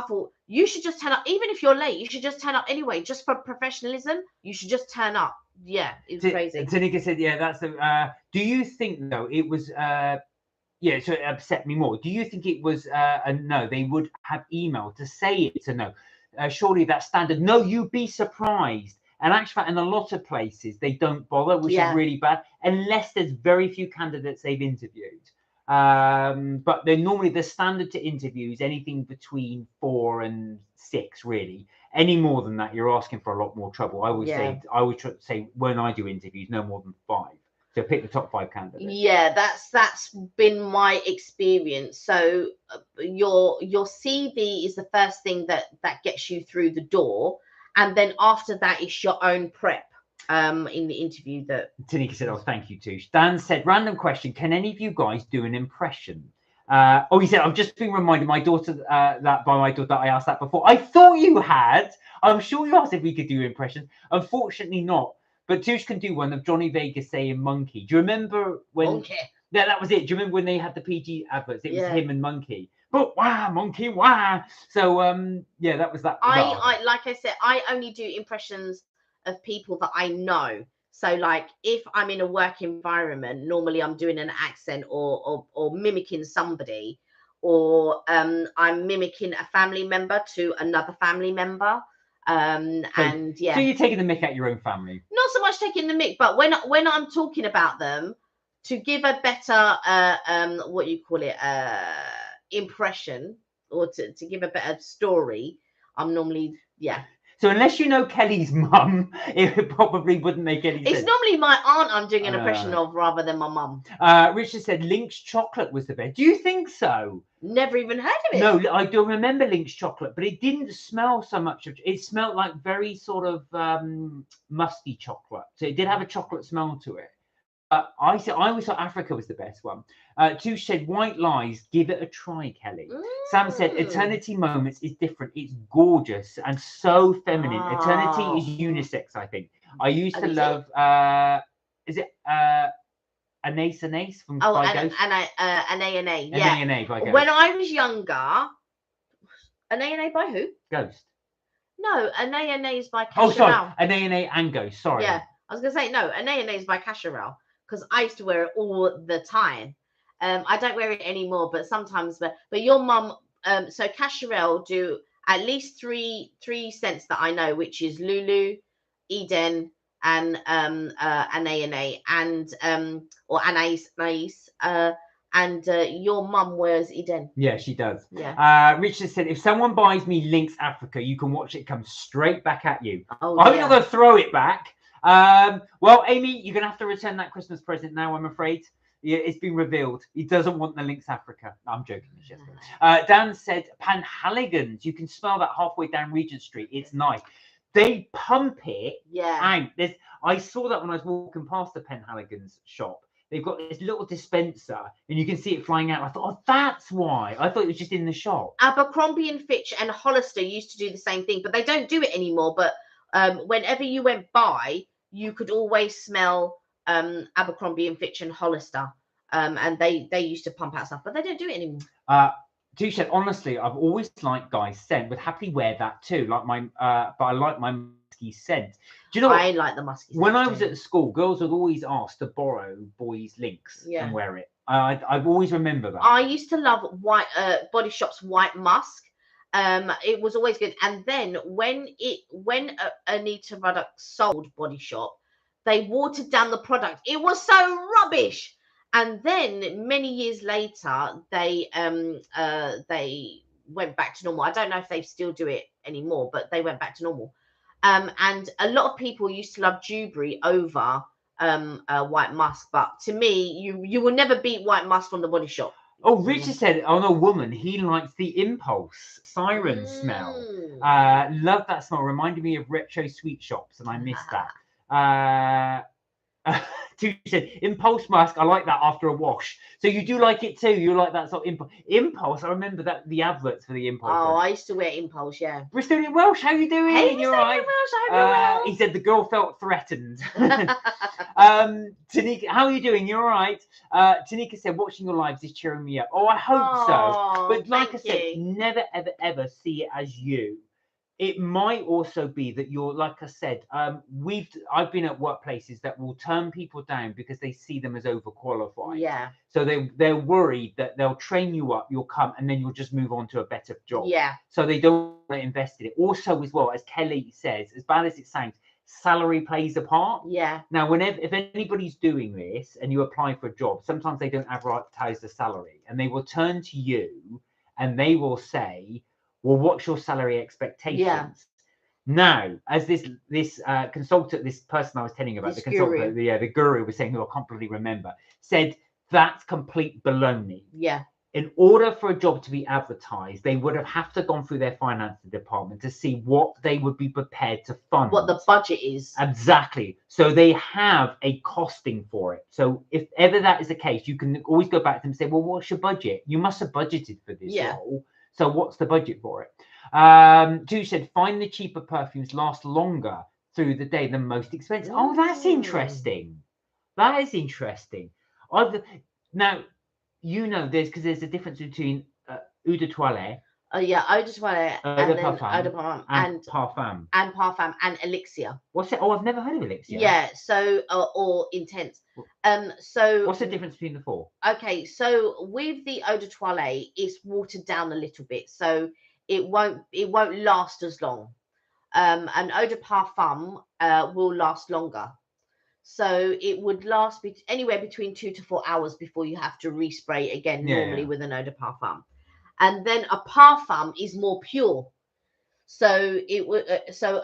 thought you should just turn up. Even if you're late, you should just turn up anyway, just for professionalism. You should just turn up. Yeah, it's crazy. Tanika said, yeah, that's the, do you think though it was, so it upset me more. Do you think it was a no? They would have emailed to say it's a no. Surely that's standard. No, you'd be surprised. And actually, in a lot of places, they don't bother, which is really bad, unless there's very few candidates they've interviewed. But they're normally the standard to interviews, anything between 4 and 6, really. Any more than that, you're asking for a lot more trouble. I would say when I do interviews, no more than 5. So pick the top 5 candidates. Yeah, that's been my experience. So your CV is the first thing that gets you through the door, and then after that, it's your own prep. In the interview that Tanika said, oh, thank you too. Dan said, random question, can any of you guys do an impression? He said, I've just been reminded my daughter that I asked that before. I thought you had. I'm sure you asked if we could do impressions. Unfortunately not. But Touche can do one of Johnny Vegas saying monkey. Do you remember when? Monkey. Yeah, that was it. Do you remember when they had the PG adverts? It was him and Monkey. But wow, monkey, wow. So that was that. I like I said, I only do impressions of people that I know. So like if I'm in a work environment, normally I'm doing an accent or mimicking somebody, or I'm mimicking a family member to another family member. So you're taking the mick at your own family? Not so much taking the mick, but when I'm talking about them, to give a better impression, or to give a better story, I'm normally So unless you know Kelly's mum, it probably wouldn't make any sense. It's normally my aunt I'm doing an impression of rather than my mum. Richard said Lynx chocolate was the best. Do you think so? Never even heard of it. No, I do remember Lynx chocolate, but it didn't smell so much. It smelled like very sort of musty chocolate. So it did have a chocolate smell to it. I always thought Africa was the best one. Touche said White Lies, give it a try, Kelly. Sam said Eternity Moments is different. It's gorgeous and so feminine. Eternity is unisex, I think. I used to love is it Anais from by Ghost? Anais, yeah. Anais by Ghost. When I was younger, Anais by who? Ghost. No, Anais by Casherel. Oh, sorry, Anais and Ghost. Sorry. Yeah, I was gonna say no, Anais by Casherel, because I used to wear it all the time. I don't wear it anymore, but sometimes. But your mum, so Casherel do at least three scents that I know, which is Lulu, Eden, and Anais, and or Anais, and your mum wears Eden. Yeah, she does. Yeah. Richard said, if someone buys me Lynx Africa, you can watch it come straight back at you. Oh, I hope you're not going to throw it back. Well, Amy, you're going to have to return that Christmas present now, I'm afraid. Yeah, it's been revealed. He doesn't want the Lynx Africa. No, I'm joking. Dan said, Panhaligans. You can smell that halfway down Regent Street. It's nice. They pump it. Yeah. And I saw that when I was walking past the Panhaligans shop. They've got this little dispenser and you can see it flying out. I thought, oh, that's why. I thought it was just in the shop. Abercrombie and Fitch and Hollister used to do the same thing, but they don't do it anymore. But whenever you went by, you could always smell Abercrombie and Fitch and Hollister. And they used to pump out stuff, but they don't do it anymore. Touche, honestly, I've always liked Guy's scent. Would happily wear that too. Like but I like my musky scent. Do you know what? I like the musky. When I was at school, girls would always ask to borrow boys' links and wear it. I've always remember that. I used to love white Body Shop's white musk. It was always good. And then when Anita Ruddock sold Body Shop, they watered down the product. It was so rubbish. And then many years later, they went back to normal. I don't know if they still do it anymore, but they went back to normal. And a lot of people used to love Dewberry over white musk, but to me, you will never beat white musk from the Body Shop. Oh, Richard said on a woman, he likes the Impulse siren smell. Love that smell. Reminded me of retro sweet shops, and I missed that. Two said Impulse mask. I like that after a wash. So you do like it too. You like that sort of Impulse. I remember that the adverts for the Impulse. Oh, I used to wear Impulse. Yeah. Bristolian Welsh, how you doing? Hey, You're right. Welsh, I hope you're well. He said the girl felt threatened. Tanika, how are you doing? You're all right. Tanika said watching your lives is cheering me up. Oh, I hope so. But like I said, never ever see it as you. It might also be that you're, like I said, I've been at workplaces that will turn people down because they see them as overqualified. Yeah. So they're worried that they'll train you up, you'll come, and then you'll just move on to a better job. Yeah. So they don't want to invest in it. Also, as well, as Kelly says, as bad as it sounds, salary plays a part. Yeah. Now, if anybody's doing this and you apply for a job, sometimes they don't advertise the salary, and they will turn to you and they will say, well, what's your salary expectations? Yeah. Now, as this consultant, this person I was telling you about, the consultant, the guru was saying, who I can't really remember, said that's complete baloney. Yeah. In order for a job to be advertised, they would have to gone through their finance department to see what they would be prepared to fund. What the budget is. Exactly. So they have a costing for it. So if ever that is the case, you can always go back to them and say, well, what's your budget? You must have budgeted for this role. So what's the budget for it? Two said, find the cheaper perfumes last longer through the day than most expensive. Oh, that's interesting. That is interesting. Now, there's a difference between eau de toilette. Oh yeah, eau de toilette and then eau de parfum and parfum and elixir. What's it? Oh, I've never heard of elixir. Yeah, so or intense. So what's the difference between the four? Okay, so with the eau de toilette, it's watered down a little bit, so it won't last as long. An eau de parfum will last longer. So it would last anywhere between 2 to 4 hours before you have to respray again, normally with an eau de parfum. And then a parfum is more pure, so it would so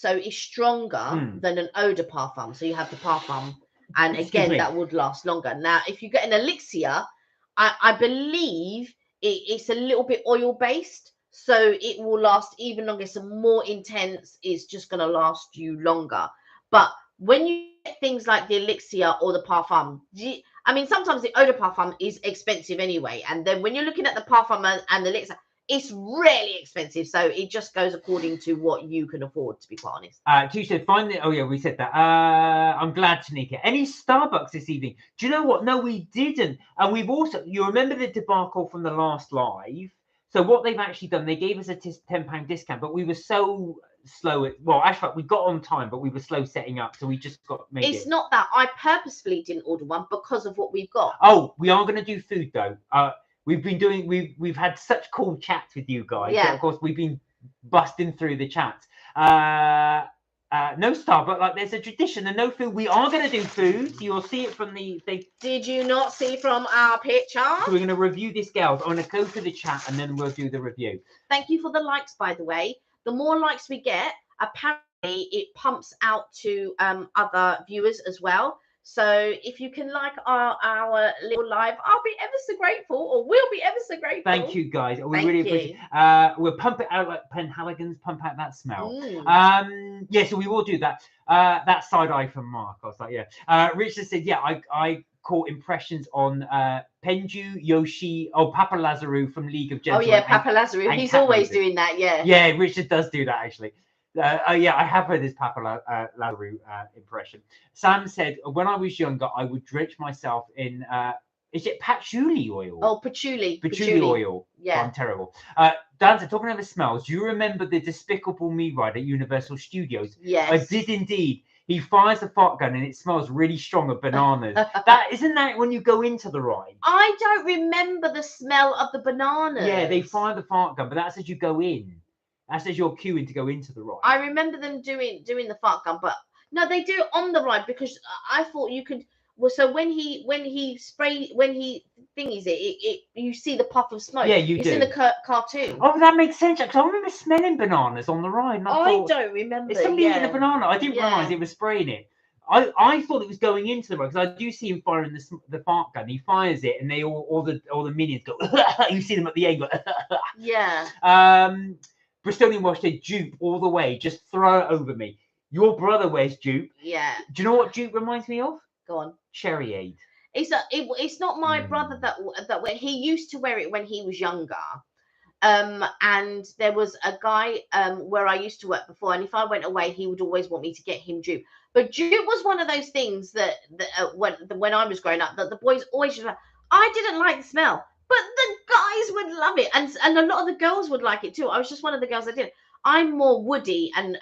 it's stronger than an eau de parfum. So you have the parfum, and again that would last longer. Now, if you get an elixir, I believe it's a little bit oil based, so it will last even longer. It's more intense. It's just going to last you longer. But when you get things like the elixir or the parfum, I mean, sometimes the eau de parfum is expensive anyway. And then when you're looking at the parfum and the elixir, it's really expensive. So it just goes according to what you can afford, to be quite honest. You said finally, oh yeah, we said that. I'm glad, Tanika. Any Starbucks this evening? Do you know what? No, we didn't. And we've also, you remember the debacle from the last live? So what they've actually done, they gave us a £10 discount, but we were so slow. Actually, we got on time, but we were slow setting up, so we just made it. It's not that I purposefully didn't order one because of what we've got. Oh, we are going to do food though. We've had such cool chats with you guys. Yeah. Of course, we've been busting through the chats. No Starbucks, like there's a tradition and no food. We are going to do food. You'll see it from Did you not see from our picture? So we're going to review this, girls. I'm going to go through the chat and then we'll do the review. Thank you for the likes, by the way. The more likes we get, apparently it pumps out to other viewers as well. So if you can like our little live, I'll be ever so grateful, or we'll be ever so grateful. Thank you, guys. We really appreciate it. We'll pump it out like Penhaligon's, pump out that smell. Yeah, so we will do that. That side eye from Mark. I was like, yeah. Richard said, yeah, I caught impressions on Penju, Yoshi, Papa Lazarou from League of Gentlemen. Oh yeah, Papa Lazarou. He's always doing that, yeah. Yeah, Richard does do that actually. Yeah, I have heard this Papa Lazarou impression. Sam said, when I was younger, I would drench myself in Is it patchouli oil? Oh, patchouli. Patchouli oil. Yeah. I'm terrible. Dancer, talking of the smells, do you remember the Despicable Me ride at Universal Studios? Yes. I did indeed. He fires the fart gun and it smells really strong of bananas. That isn't that when you go into the ride? I don't remember the smell of the bananas. Yeah, they fire the fart gun, but that's as you go in. That's as you're queuing to go into the ride. I remember them doing the fart gun, but no, they do it on the ride because I thought you could. Well, so when he thingies it, you see the puff of smoke. Yeah, you it's do. in the cartoon. Oh, that makes sense. Because I remember smelling bananas on the ride. And I thought, don't remember. is somebody eating a banana? I didn't realise Yeah. it was spraying it. I thought it was going into the ride because I do see him firing the fart gun. He fires it, and they all the minions go. You see them at the end go. Yeah. Bristolian Wash said dupe all the way. Just throw it over me. Your brother wears dupe. Yeah. Do you know what dupe reminds me of? Go on. Cherryade. It's not my brother that he used to wear it when he was younger. And there was a guy where I used to work before, and if I went away, he would always want me to get him dupe. But dupe was one of those things that when I was growing up, that the boys always used to like. I didn't like the smell, but the guys would love it, and a lot of the girls would like it too. I was just one of the girls that did. I'm more woody and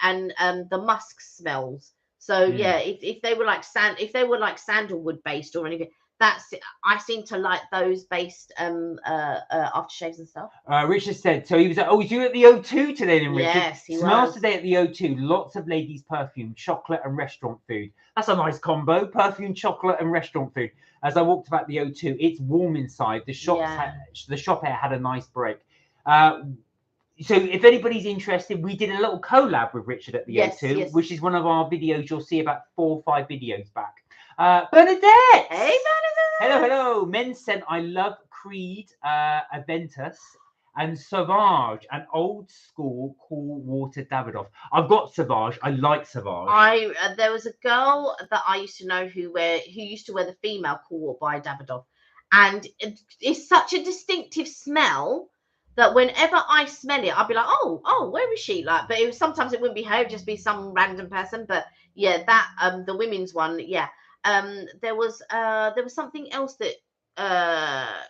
the musk smells. So yeah, if they were like sandalwood based or anything, I seem to like those based aftershaves and stuff. Richard said so. He was was you at the O2 today then, Richard? Yes, he Smells was. today at the O2. Lots of ladies' perfume, chocolate, and restaurant food. That's a nice combo: perfume, chocolate, and restaurant food. As I walked about the O2, it's warm inside. The shop air had a nice break. So if anybody's interested, we did a little collab with Richard at the O2, which is one of our videos. You'll see about 4 or 5 videos back. Bernadette! Hey, Bernadette! Hello. Men said, I love Creed, Aventus, and Sauvage, an old school cool water Davidoff. I've got Sauvage. I like Sauvage. There was a girl that I used to know who used to wear the female cool water by Davidoff. And it's such a distinctive smell that whenever I smell it, I'll be like, oh, where is she? Like, but sometimes it wouldn't be her, it'd just be some random person. But yeah, that the women's one, yeah. There was something else that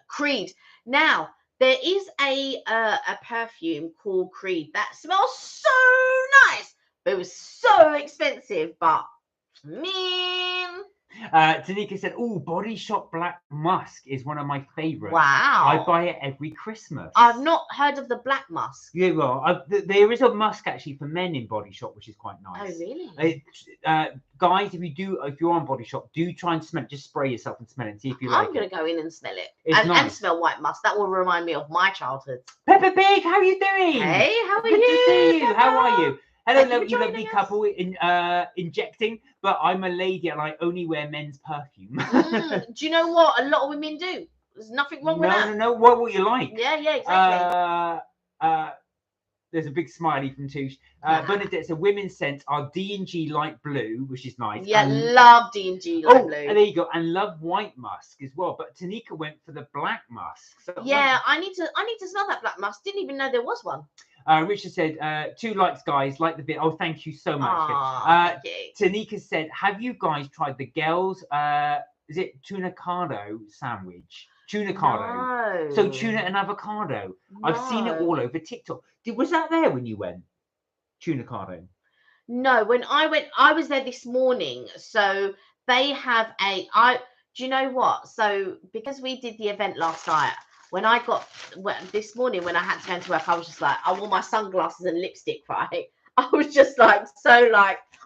Creed. Now there is a perfume called Creed that smells so nice, but it was so expensive. But man. Tanika said, Body Shop Black Musk is one of my favorites. Wow. I buy it every Christmas. I've not heard of the Black Musk. Yeah, well, there is a musk actually for men in Body Shop, which is quite nice. Oh, really? Guys, if you're on Body Shop, do try and smell it. Just spray yourself and smell it and see if you like it. I'm going to go in and smell it. It's nice. And smell white musk. That will remind me of my childhood. Peppa Pig, how are you doing? Hey, how are Good you? to see you. Peppa? How are you? Hello, you lovely us. couple injecting, but I'm a lady and I only wear men's perfume. Do you know what a lot of women do? There's nothing wrong with that. No. What you like? Yeah, exactly. There's a big smiley from Touche. Bernadette said women's scents are D&G light blue, which is nice. Yeah, love D&G light blue. And there you go. And love white musk as well. But Tanika went for the black musk. So yeah, I need to smell that black musk. Didn't even know there was one. Richard said, 2 likes, guys. Like the bit. Oh, thank you so much. Thank you. Tanika said, have you guys tried the girls? Is it tuna cardo sandwich? Tuna cardo. No. So tuna and avocado. No. I've seen it all over TikTok. Was that there when you went? Tuna cardo. No, when I went, I was there this morning. So they have do you know what? So because we did the event last night, this morning when I had to go into work, I was just like, I wore my sunglasses and lipstick, right? I was just like,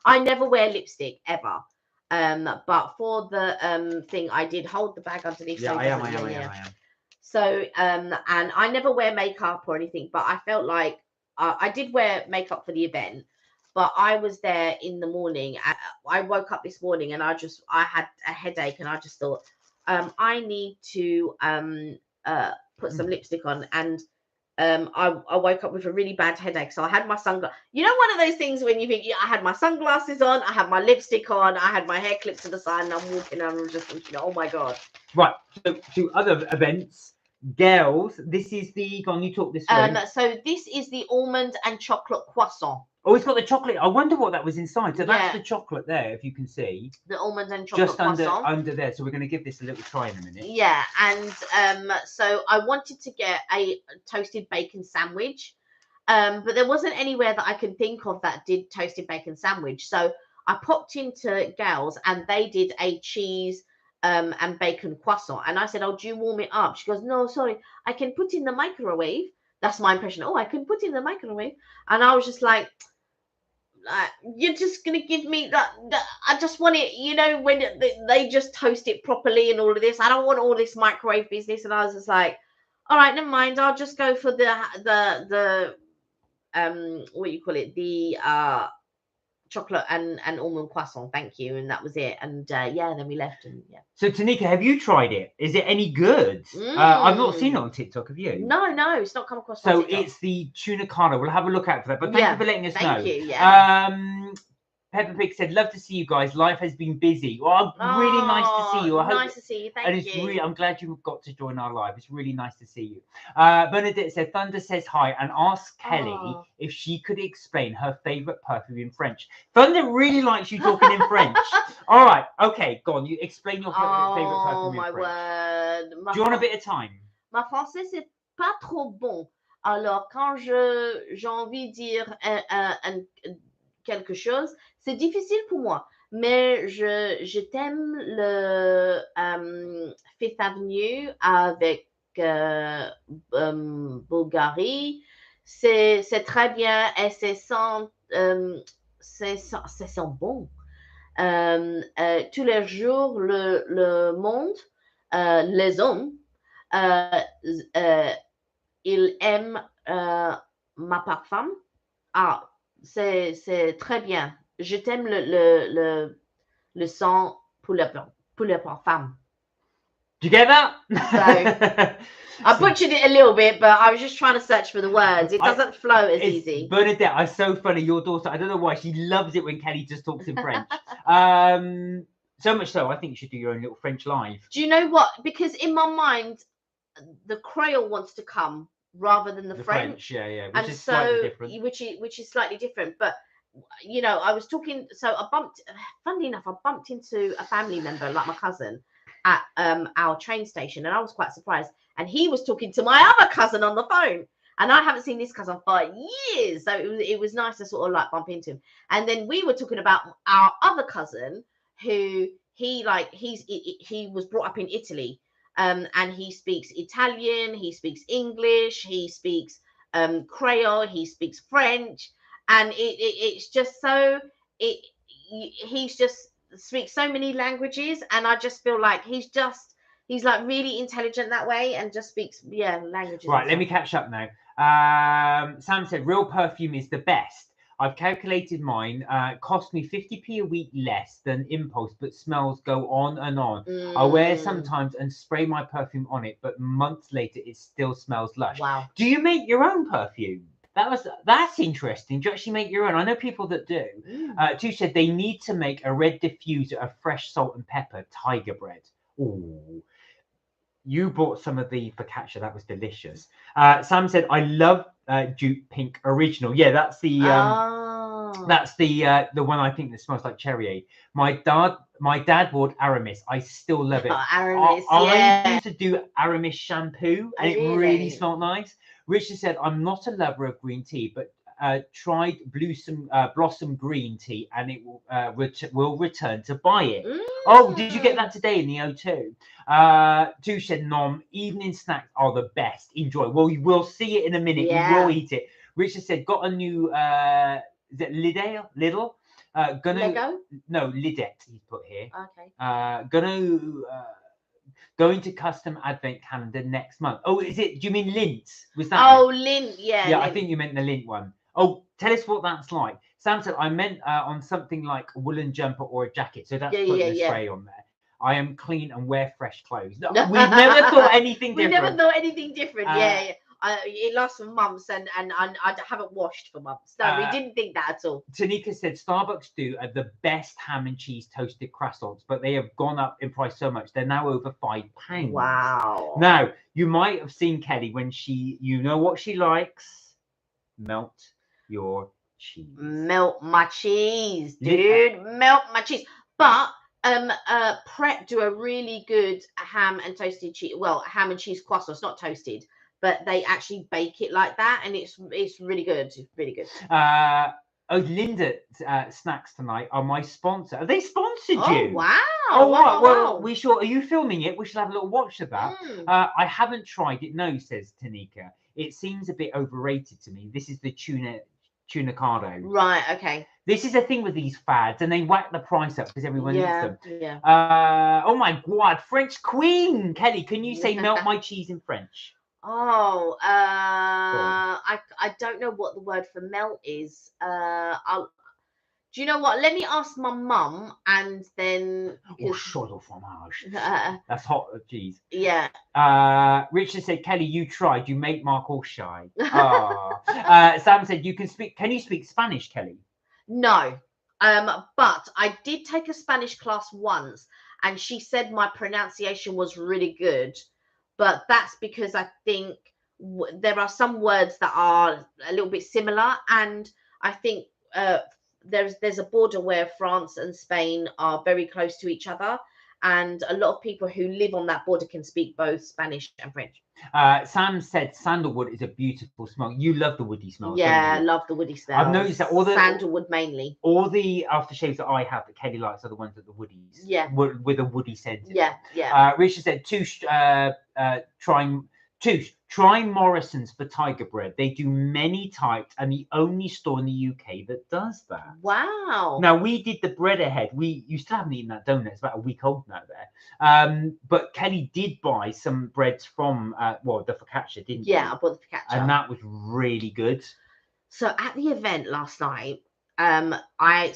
I never wear lipstick ever. But for the thing, I did hold the bag underneath. Yeah, I am. So, and I never wear makeup or anything, but I felt like I did wear makeup for the event, but I was there in the morning. I woke up this morning and I had a headache and I just thought, I need to put some lipstick on. And I woke up with a really bad headache. So I had my sunglasses. You know, one of those things when you think, I had my sunglasses on, I had my lipstick on, I had my hair clipped to the side, and I'm walking and I'm just thinking, oh my God. Right. So to other events, Girls, this is the. Go on, you talk this way. So this is the almond and chocolate croissant. Oh, it's got the chocolate. I wonder what that was inside. So that's Yeah. the chocolate there, if you can see. The almond and chocolate Just croissant. under there. So we're going to give this a little try in a minute. Yeah, and so I wanted to get a toasted bacon sandwich, but there wasn't anywhere that I could think of that did toasted bacon sandwich. So I popped into Gals and they did a cheese and bacon croissant. And I said, "Oh, do you warm it up?" She goes, "No, sorry, I can put in the microwave." That's my impression. Oh, I can put in the microwave. And I was just like, you're just gonna give me that I just want it, you know, when they just toast it properly and all of this. I don't want all this microwave business. And I was just like, all right, never mind, I'll just go for the what you call it, the chocolate and almond croissant, thank you. And that was it. And yeah, then we left. And yeah. So Tanika, have you tried it? Is it any good? I've not seen it on TikTok. Have you? No, it's not come across. So on TikTok. it's the tuna cardo. We'll have a look out for that. But thank you for letting us know. Thank you. Yeah. Peppa Pig said, "Love to see you guys. Life has been busy." Well, really nice to see you. Nice to see you. Thank you. Really, I'm glad you got to join our live. It's really nice to see you. Bernadette said, "Thunder says hi and ask Kelly if she could explain her favorite perfume in French." Thunder really likes you talking in French. All right, okay, go on. You explain your favorite perfume in French. Word. Do you want a bit of time? Ma français c'est pas trop bon. Alors quand j'ai envie de dire quelque chose, c'est difficile pour moi. Mais je t'aime le Fifth Avenue avec Bulgarie. C'est très bien et c'est sent bon. Tous les jours, le monde, les hommes, ils aiment ma parfum. Ah, c'est très bien. Je t'aime le sang pour le parfum. Do you get that? So, I butchered it a little bit, but I was just trying to search for the words. It doesn't flow as easy. Bernadette, I'm so funny. Your daughter, I don't know why, she loves it when Kelly just talks in French. So much so, I think you should do your own little French live. Do you know what? Because in my mind, the Creole wants to come rather than the French. Yeah, which is slightly different. Which is slightly different. But you know, I was talking. So funnily enough, I bumped into a family member, like my cousin, at our train station, and I was quite surprised. And he was talking to my other cousin on the phone, and I haven't seen this cousin for years, so it was nice to sort of like bump into him. And then we were talking about our other cousin, who he was brought up in Italy, and he speaks Italian, he speaks English, he speaks Creole, he speaks French, and it's just so he's just speaks so many languages, and I just feel like he's like really intelligent that way and just speaks languages. Right, let me catch up now. Sam said real perfume is the best. I've calculated mine. Cost me 50p a week less than impulse, but smells go on and on. I wear it sometimes and spray my perfume on it, but months later it still smells lush. Wow. Do you make your own perfume? That's interesting. Do you actually make your own? I know people that do. Two said they need to make a red diffuser of fresh salt and pepper tiger bread. Ooh. You brought some of the focaccia. That was delicious. Sam said, "I love Duke Pink Original." Yeah, that's the one I think that smells like cherry. My dad bought Aramis. I still love it. Aramis, I used to do Aramis shampoo, and it really smelled nice. Richard said, "I'm not a lover of green tea, but tried Blossom green tea, and it will return to buy it." Oh, did you get that today in the O2? Two said, "Nom, evening snacks are the best. Enjoy." Well, you will see it in a minute. Yeah. You will eat it. Richard said, "Got a new is it Lidl? Lego? No, Lidette. He's put here. Okay. Going to custom advent calendar next month." Oh, is it? Do you mean lint? Was that? Oh, lint. Yeah. Yeah, lint. I think you meant the lint one. Oh, tell us what that's like. Sam said, "I meant on something like a woolen jumper or a jacket." So that's putting a spray on there. "I am clean and wear fresh clothes." No, we never thought anything different. We never thought anything different. Yeah. It lasts for months, and I haven't washed for months. No, we didn't think that at all. Tanika said Starbucks do the best ham and cheese toasted croissants, but they have gone up in price so much they're now over £5. Wow. Now you might have seen Kelly when you know what she likes. Melt your cheese. Melt my cheese, dude. Melt my cheese. But Pret do a really good ham and toasted cheese. Well, ham and cheese croissant. It's not toasted, but they actually bake it like that, and it's really good. It's really good. Linda Snacks tonight are my sponsor. Have they sponsored you? Oh wow! Oh wow, well, wow. Are you filming it? We should have a little watch of that. I haven't tried it. No, says Tanika. It seems a bit overrated to me. This is the tuna cardo. Right. Okay. This is the thing with these fads, and they whack the price up because everyone eats them. Yeah. Oh my God, French Queen Kelly, can you say melt my cheese in French? Oh, I don't know what the word for melt is. Do you know what? Let me ask my mum, and then. Oh, chaud au fromage. That's hot cheese. Yeah. Richard said, Kelly, you tried. You make Mark all shy. Sam said, Can you speak Spanish, Kelly? No. But I did take a Spanish class once, and she said my pronunciation was really good. But that's because I think there are some words that are a little bit similar, and I think there's a border where France and Spain are very close to each other, and a lot of people who live on that border can speak both Spanish and French. Sam said sandalwood is a beautiful smell. You love the woody smell. Yeah, I love the woody smell. I've noticed that all the sandalwood mainly. All the aftershaves that I have that Kelly likes are the ones that the woodies. Yeah. With a woody scent. Yeah, yeah. Richard said try Morrison's for tiger bread. They do many types, and the only store in the UK that does that. Wow. Now we did the bread ahead. You still haven't eaten that donut. It's about a week old now there. But Kelly did buy some breads from the focaccia, didn't you? Yeah, I bought the focaccia. And that was really good. So at the event last night, I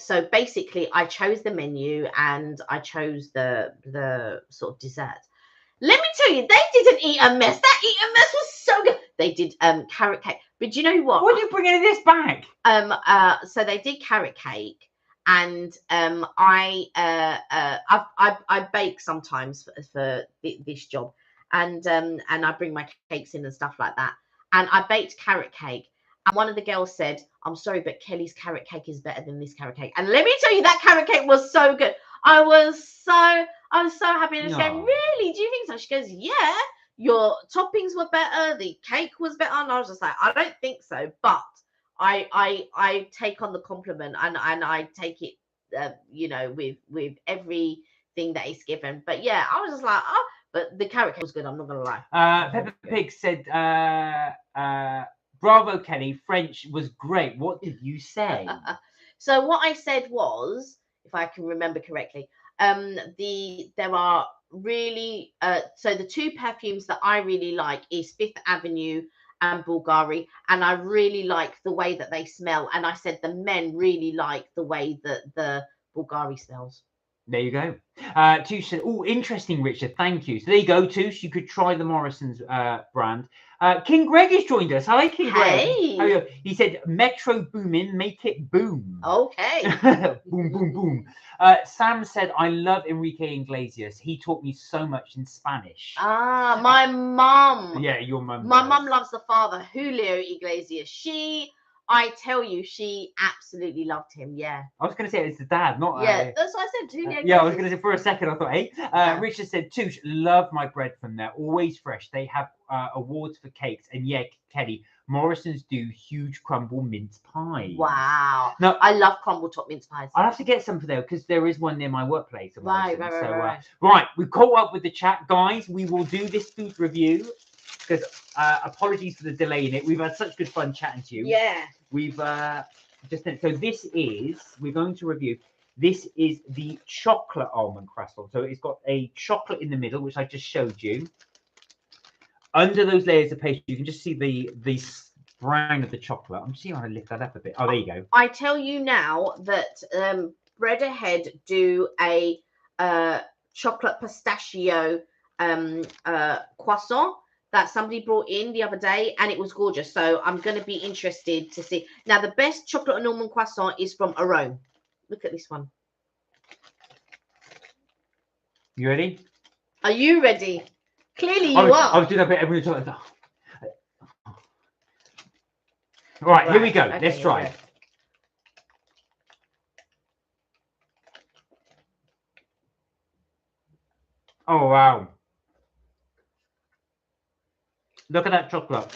chose the menu and I chose the sort of dessert. Let me tell you, they didn't eat a mess. That eat a mess was so good. They did carrot cake. But do you know what? What are you bringing this back? So they did carrot cake, and I bake sometimes for this job, and I bring my cakes in and stuff like that. And I baked carrot cake, and one of the girls said, "I'm sorry, but Kelly's carrot cake is better than this carrot cake." And let me tell you, that carrot cake was so good. I was so happy. And she goes, "Really? Do you think so?" She goes, "Yeah, your toppings were better. The cake was better." And I was just like, "I don't think so." But I take on the compliment, and I take it, with everything that is given. But yeah, I was just like, oh, but the carrot cake was good. I'm not gonna lie. Peppa Pig said, "Bravo, Kelly. French was great. What did you say?" So what I said was, if I can remember correctly, there are really so the two perfumes that I really like is Fifth Avenue and Bulgari, and I really like the way that they smell. And I said the men really like the way that the Bulgari smells. There you go. Touche said, "Oh, interesting, Richard. Thank you." So there you go, Touche. You could try the Morrison's brand. King Greg has joined us. Hi, King Greg. How are you? He said, "Metro Boomin, make it boom." Okay. Boom, boom, boom. Sam said, "I love Enrique Iglesias. He taught me so much in Spanish." Ah, my mum. Yeah, your mum. My mum loves the father, Julio Iglesias. I tell you, she absolutely loved him. Yeah. I was going to say it's the dad, not. Yeah, that's what I said. Julio. Yeah, I was going to say for a second. I thought, hey. Richard said, "Touche, love my bread from there. Always fresh. They have awards for cakes, and yeah, Kelly, Morrison's do huge crumble mince pies." Wow. Now I love crumble top mince pies. I'll have to get some for there because there is one near my workplace. Right. Right, we've caught up with the chat, guys. We will do this food review. Because apologies for the delay in it. We've had such good fun chatting to you. Yeah. We've we're going to review. This is the chocolate almond croissant. So it's got a chocolate in the middle, which I just showed you. Under those layers of pastry, you can just see the brown of the chocolate. I'm just seeing how to lift that up a bit. Oh, there you go. I tell you now that Bread Ahead do a chocolate pistachio croissant that somebody brought in the other day, and it was gorgeous. So I'm going to be interested to see. Now, the best chocolate and almond croissant is from Arome. Look at this one. You ready? Are you ready? Clearly you I are. was doing a bit every time. All right, here we go. Okay, Let's try it. Oh, wow. Look at that chocolate.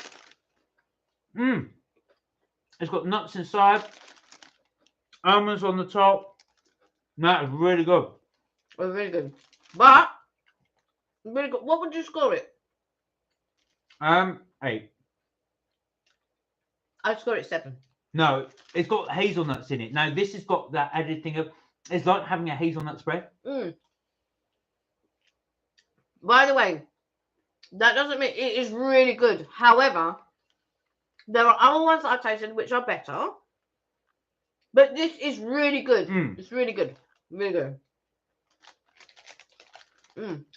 Mmm. It's got nuts inside. Almonds on the top. That is really good. Oh, really good. But, really good. What would you score it? 8. I'd score it 7. No, it's got hazelnuts in it. Now, this has got that added thing of, it's like having a hazelnut spread. By the way, that doesn't mean it is really good. However, there are other ones that I've tasted which are better. But this is really good. It's really good. Really good.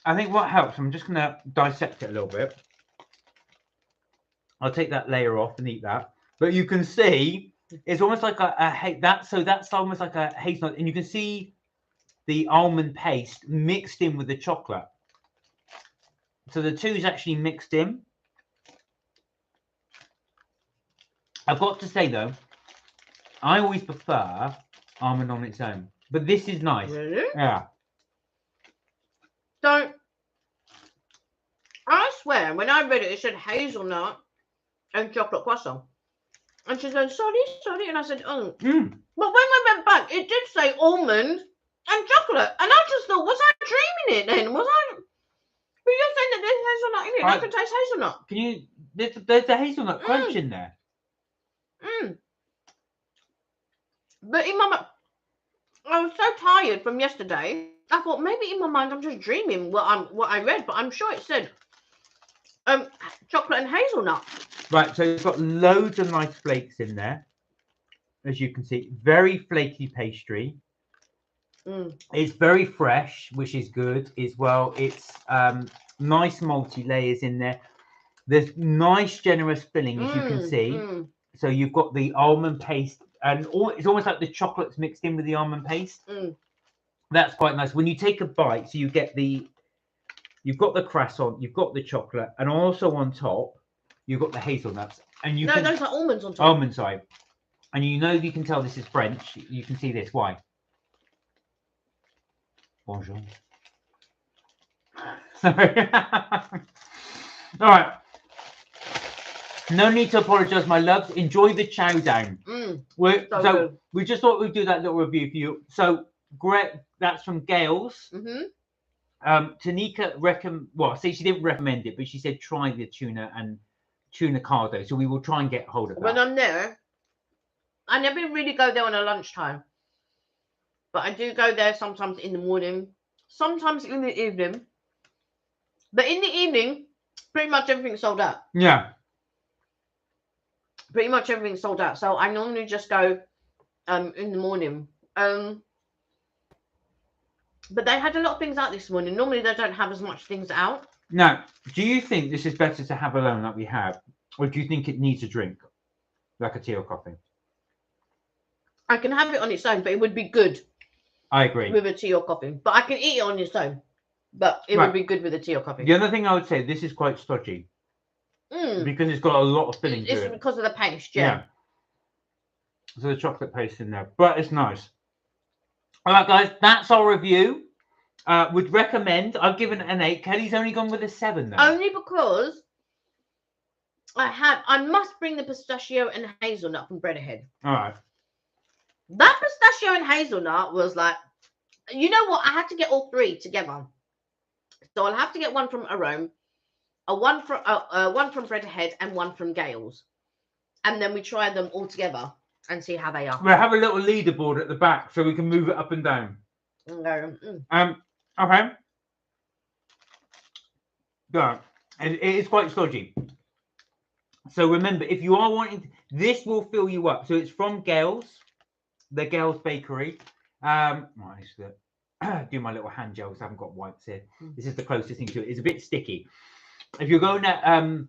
I think what helps, I'm just going to dissect it a little bit. I'll take that layer off and eat that. But you can see, it's almost like that's almost like a hazelnut. And you can see the almond paste mixed in with the chocolate. So the two is actually mixed in. I've got to say though, I always prefer almond on its own, but this is nice. Really? Yeah. So, I swear, when I read it, it said hazelnut and chocolate croissant. And she said, sorry. And I said, oh. But when I went back, it did say almond and chocolate. And I just thought, was I dreaming it then? Was I? But you're saying that there's hazelnut in it. I can taste hazelnut. Can you? There's a hazelnut crunch in there. But in my mind, I was so tired from yesterday. I thought maybe in my mind I'm just dreaming what I read, but I'm sure it said chocolate and hazelnut. Right, so it's got loads of nice flakes in there, as you can see. Very flaky pastry. It's very fresh, which is good as well. It's nice multi-layers in there. There's nice generous filling, as you can see. So you've got the almond paste, and it's almost like the chocolate's mixed in with the almond paste. That's quite nice. When you take a bite, so you've got the croissant, you've got the chocolate, and also on top, you've got the hazelnuts. And those are almonds on top. Almond side. And you can tell this is French. You can see this. Why? Bonjour. Sorry. All right. No need to apologize, my loves. Enjoy the chow down. So we just thought we'd do that little review for you. So great. That's from Gail's. Tanika she didn't recommend it, but she said try the tuna and tuna cardo. So we will try and get hold of that. When I'm there, I never really go there on a lunchtime, but I do go there sometimes in the morning, sometimes in the evening. But in the evening, pretty much everything's sold out. Yeah. Pretty much everything's sold out. So I normally just go in the morning. But they had a lot of things out this morning. Normally they don't have as much things out. Now, do you think this is better to have alone like we have, or do you think it needs a drink, like a tea or coffee? I can have it on its own, but it would be good. I agree. With a tea or coffee. But I can eat it on its own. But it would be good with a tea or coffee. The other thing I would say, this is quite stodgy. Because it's got a lot of filling to it. It's because of the paste, yeah. So the chocolate paste in there. But it's nice. All right, guys, that's our review. Would recommend. I've given it an 8. Kelly's only gone with a 7 though. Only because I must bring the pistachio and hazelnut from Bread Ahead. All right. That pistachio and hazelnut was like, you know what? I had to get all three together. So I'll have to get one from Arome, one from Bread Ahead, and one from Gail's. And then we try them all together and see how they are. We'll have a little leaderboard at the back so we can move it up and down. Okay. Yeah, it is quite stodgy. So remember, if you are wanting, this will fill you up. So it's from Gail's, the Gail's Bakery. Do my little hand gels. I haven't got wipes here. This is the closest thing to it. It's a bit sticky. If you're going to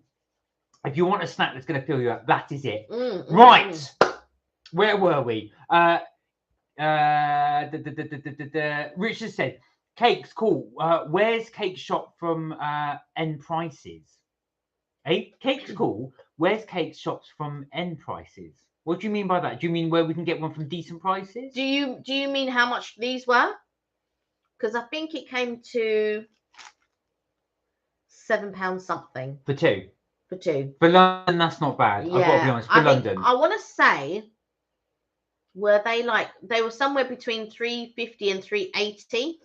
if you want a snack that's going to fill you up, that is it. Mm, Right. Where were we? Richard said, cakes, cool. Where's cake shop from end prices? Hey, cake's cool. Where's cake shops from end prices? What do you mean by that? Do you mean where we can get one from decent prices? Do you mean how much these were? Because I think it came to £7 something For two. for two. For London, that's not bad. Yeah, I've got to be honest. For London, I want to say, were they were somewhere between 350 and 380.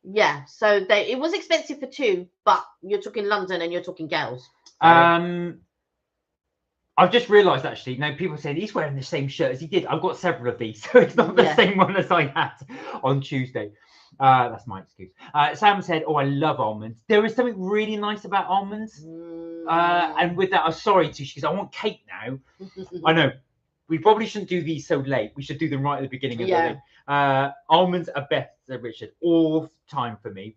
Yeah, so it was expensive for two, but you're talking London and you're talking girls. So. I've just realised actually. Now people say he's wearing the same shirt as he did. I've got several of these, so it's not the same one as I had on Tuesday. That's my excuse. Sam said, "Oh, I love almonds. There is something really nice about almonds." And with that, I'm sorry, Tish, because I want cake now. I know. We probably shouldn't do these so late. We should do them right at the beginning of the day. Almonds are best, Richard, all time for me.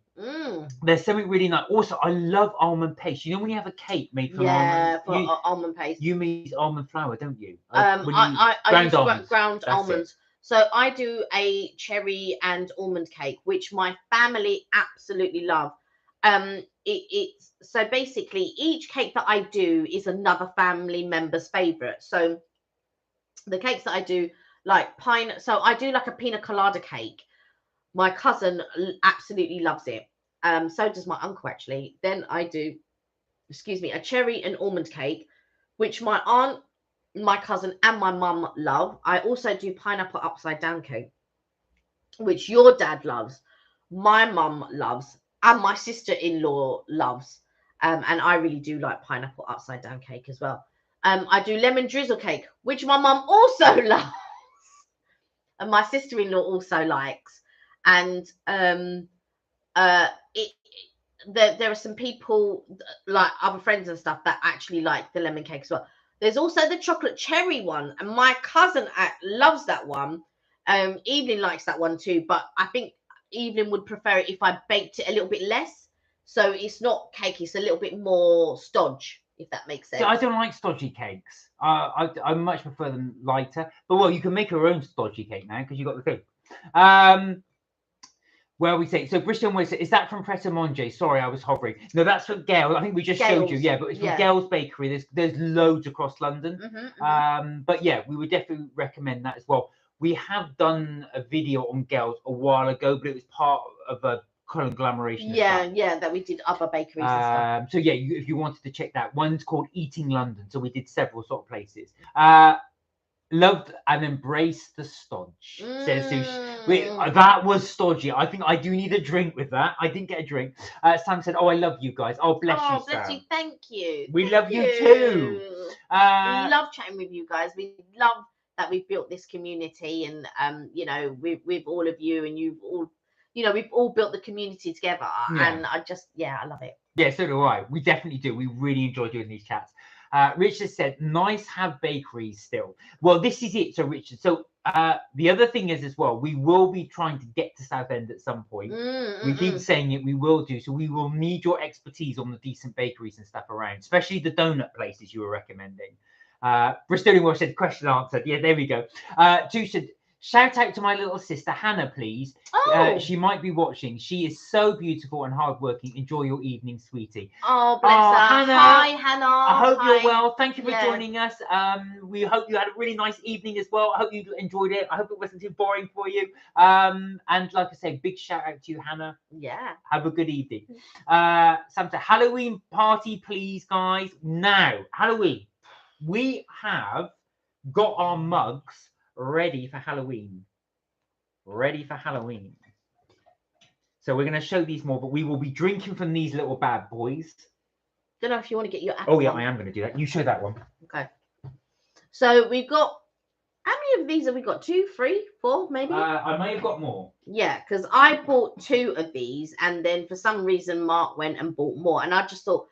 There's something really nice. Also, I love almond paste. You know when you have a cake made from almond paste. You use almond flour, don't you? I use ground almonds. So I do a cherry and almond cake, which my family absolutely love. It's so basically each cake that I do is another family member's favorite. So the cakes that I do, like so I do like a pina colada cake. My cousin absolutely loves it. So does my uncle actually. Then I do, a cherry and almond cake, which my aunt, my cousin, and my mum love. I also do pineapple upside down cake, which your dad loves, my mum loves, and my sister-in-law loves. And I really do like pineapple upside down cake as well. I do lemon drizzle cake, which my mum also loves, and my sister-in-law also likes. And there are some people, like other friends and stuff, that actually like the lemon cake as well. There's also the chocolate cherry one, and my cousin loves that one. Evelyn likes that one too, but I think Evelyn would prefer it if I baked it a little bit less. So it's not cake, it's a little bit more stodge, if that makes sense. See, I don't like stodgy cakes. I much prefer them lighter. But well, you can make your own stodgy cake now because you got the thing. Where we say, so Bristol West, is that from Pret a Manger? Sorry, I was hovering. No, that's from Gail. I think we just showed you. Yeah, but it's from Gail's Bakery. There's loads across London. But yeah, we would definitely recommend that as well. We have done a video on Gail's a while ago, but it was part of a conglomeration. Yeah, that we did other bakeries and stuff. So yeah, if you wanted to check that, one's called Eating London. So we did several sort of places. Loved and embraced the stodge, says Sush. That was stodgy. I think I do need a drink with that. I didn't get a drink. Sam said, "Oh, I love you guys. Oh, bless you, Sam. Bless you. Thank you. We love you too. We love chatting with you guys. We love that we've built this community, and with all of you, and you've all, we've all built the community together, and I love it. Yeah, so do I. We definitely do. We really enjoy doing these chats. Richard said, nice have bakeries still. Well, this is it. So, Richard, the other thing is as well, we will be trying to get to Southend at some point. We keep saying it, we will do. So we will need your expertise on the decent bakeries and stuff around, especially the donut places you were recommending. Bristolian said, question answered. Yeah, there we go. Two said, shout out to my little sister, Hannah, please. She might be watching. She is so beautiful and hardworking. Enjoy your evening, sweetie. Oh, bless her. Hannah. Hi, Hannah. I hope you're well. Thank you for joining us. We hope you had a really nice evening as well. I hope you enjoyed it. I hope it wasn't too boring for you. And like I say, big shout out to you, Hannah. Yeah. Have a good evening. Sam said, Halloween party, please, guys. Now, Halloween. We have got our mugs ready for Halloween. So we're going to show these more, but we will be drinking from these little bad boys. Don't know if you want to get your apple. Oh yeah, I am going to do that. You show that one. Okay. So we've got, how many of these have we got? 2, 3, 4, maybe? I may have got more. Yeah, because I bought 2 of these, and then for some reason Mark went and bought more, and I just thought,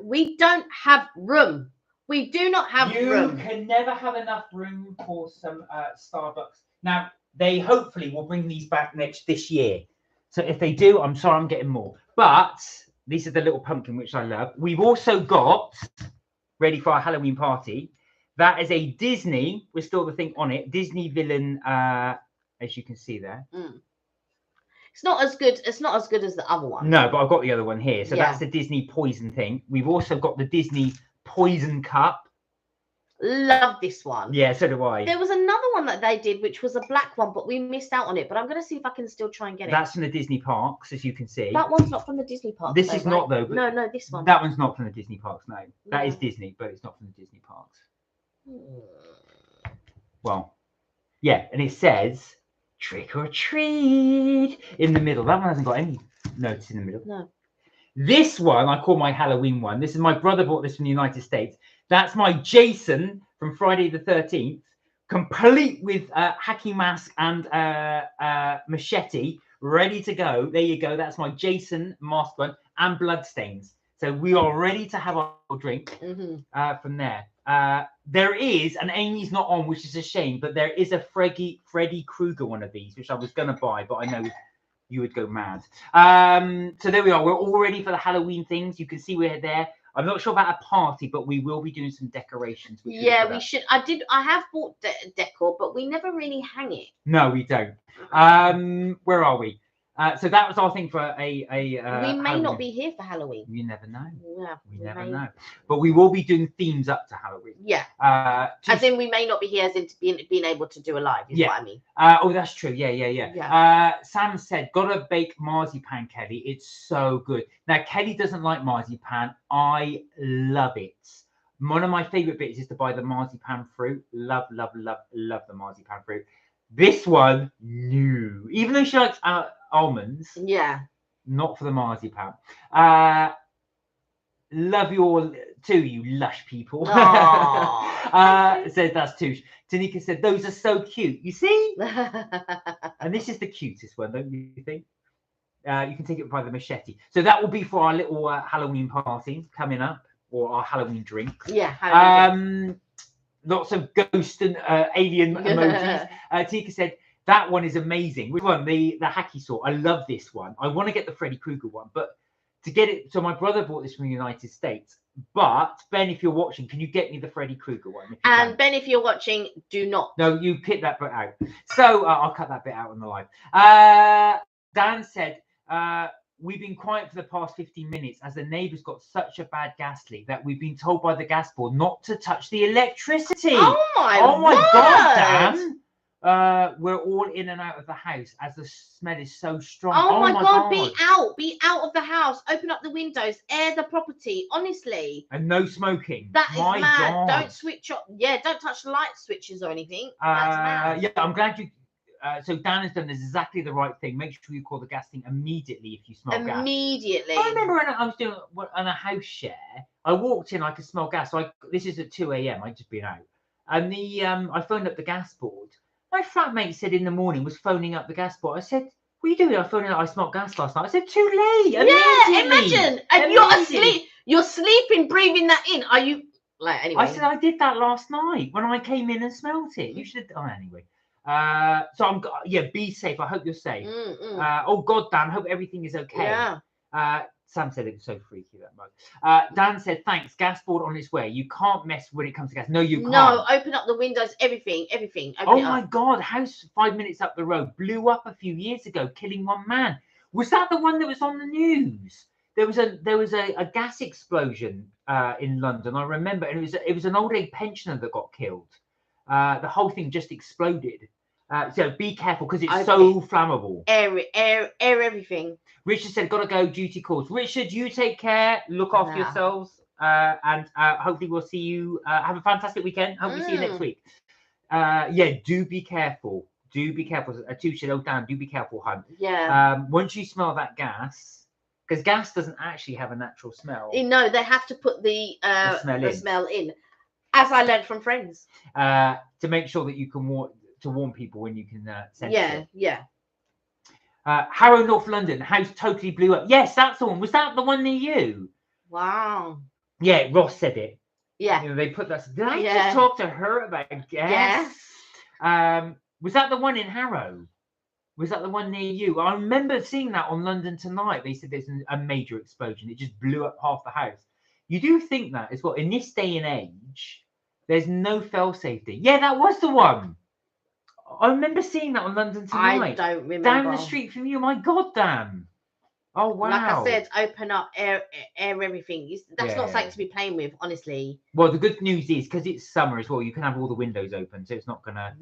we don't have room. We do not have room. You can never have enough room for some Starbucks. Now, they hopefully will bring these back this year. So if they do, I'm sorry, I'm getting more. But This is the little pumpkin, which I love. We've also got, ready for our Halloween party, that is a Disney, we're still the thing on it, Disney villain, as you can see there. It's not as good. It's not as good as the other one. No, but I've got the other one here. So that's the Disney poison thing. We've also got the Disney poison cup. Love this one. Yeah, so do I. There was another one that they did, which was a black one, but we missed out on it. But I'm going to see if I can still try and get it. That's from the Disney parks, as you can see. That one's not from the Disney parks. This is not, though. But no, this one. That one's not from the Disney parks, no. That is Disney, but it's not from the Disney parks. Well, yeah, and it says trick or treat in the middle. That one hasn't got any notes in the middle. No. This one I call my Halloween one. This is my brother bought this from the United States. That's my Jason from Friday the 13th, complete with hacking mask and machete, ready to go. There you go. That's my Jason mask one and bloodstains. So we are ready to have our drink from there. There is, and Amy's not on, which is a shame, but there is a Freddy Krueger one of these, which I was going to buy, but I know you would go mad. So there we are. We're all ready for the Halloween things. You can see we're there. I'm not sure about a party, but we will be doing some decorations. Yeah, we should. I have bought decor, but we never really hang it. No, we don't. Where are we? So that was our thing for we may Halloween. not be here for Halloween. You never know. Yeah, we never know. But we will be doing themes up to Halloween. Yeah. As in, we may not be here as in being able to do a live. Is what I mean. Oh, that's true. Yeah. Sam said, "Gotta bake marzipan, Kelly. It's so good." Now, Kelly doesn't like marzipan. I love it. One of my favorite bits is to buy the marzipan fruit. Love the marzipan fruit. This one, no. Even though she likes almonds, not for the marzipan. Love you all too, you lush people. Said that's too. Tanika said those are so cute. You see, and this is the cutest one, don't you think? You can take it by the machete. So that will be for our little Halloween party coming up, or our Halloween drink. Yeah. Halloween drink. Lots of ghost and alien emojis. Tika said that one is amazing. Which one? The hacky sort. I love this one. I want to get the Freddy Krueger one, but to get it, so my brother bought this from the United States. But Ben, if you're watching, can you get me the Freddy Krueger one? And Ben, if you're watching, do not. No, you pick that bit out. So I'll cut that bit out on the live. Dan said, we've been quiet for the past 15 minutes as the neighbours got such a bad gas leak that we've been told by the gas board not to touch the electricity. Oh my God, Dan. We're all in and out of the house as the smell is so strong. Oh my God. Be out of the house. Open up the windows, air the property, honestly. And no smoking. That is mad. God. Don't switch off. Yeah, don't touch light switches or anything. That's mad. Yeah, I'm glad you. So Dan has done exactly the right thing. Make sure you call the gas thing immediately if you smell gas. Immediately. I remember when I was doing on a house share, I walked in, I could smell gas. So this is at 2 a.m. I'd just been out, and I phoned up the gas board. My flatmate said in the morning was phoning up the gas board. I said, "What are you doing?" I phoned up. I smelled gas last night. I said, "Too late." Yeah, imagine. And you're asleep. You're sleeping, breathing that in. Are you like anyway? I said I did that last night when I came in and smelled it. You should. Oh, anyway. So I'm. Yeah, be safe. I hope you're safe. Oh God, Dan. Hope everything is okay. Yeah. Sam said it was so freaky that much. Dan said, "Thanks, gas board on its way. You can't mess when it comes to gas. No, you can't. No, open up the windows, everything. Oh my God, house 5 minutes up the road blew up a few years ago, killing one man. Was that the one that was on the news? There was a gas explosion in London. I remember, and it was an old age pensioner that got killed. The whole thing just exploded. So be careful because it's so flammable. Air everything. Richard said, "Gotta go, duty calls." Richard, you take care. Look after yourselves. And hopefully we'll see you. Have a fantastic weekend. Hope we see you next week. Yeah, do be careful. Do be careful. Tusha, oh Dan, do be careful, hun. Yeah. Once you smell that gas, because gas doesn't actually have a natural smell. No, they have to put the smell in. As I learned from friends. To make sure that you can warn people when you can sense it. Yeah. Harrow, North London, house totally blew up. Yes, that's the one. Was that the one near you? Wow. Yeah, Ross said it. Yeah. You know, they put that. Did I just talk to her about gas? Yes. Was that the one in Harrow? Was that the one near you? I remember seeing that on London Tonight. They said there's a major explosion. It just blew up half the house. You do think that as well. In this day and age, there's no fail safety. Yeah, that was the one. I remember seeing that on London Tonight. I don't remember. Down the street from you. My God, Dan. Oh, wow. Like I said, open up, air everything. That's not something Yeah. to be playing with, honestly. Well, the good news is because it's summer as well, you can have all the windows open, so it's not gonna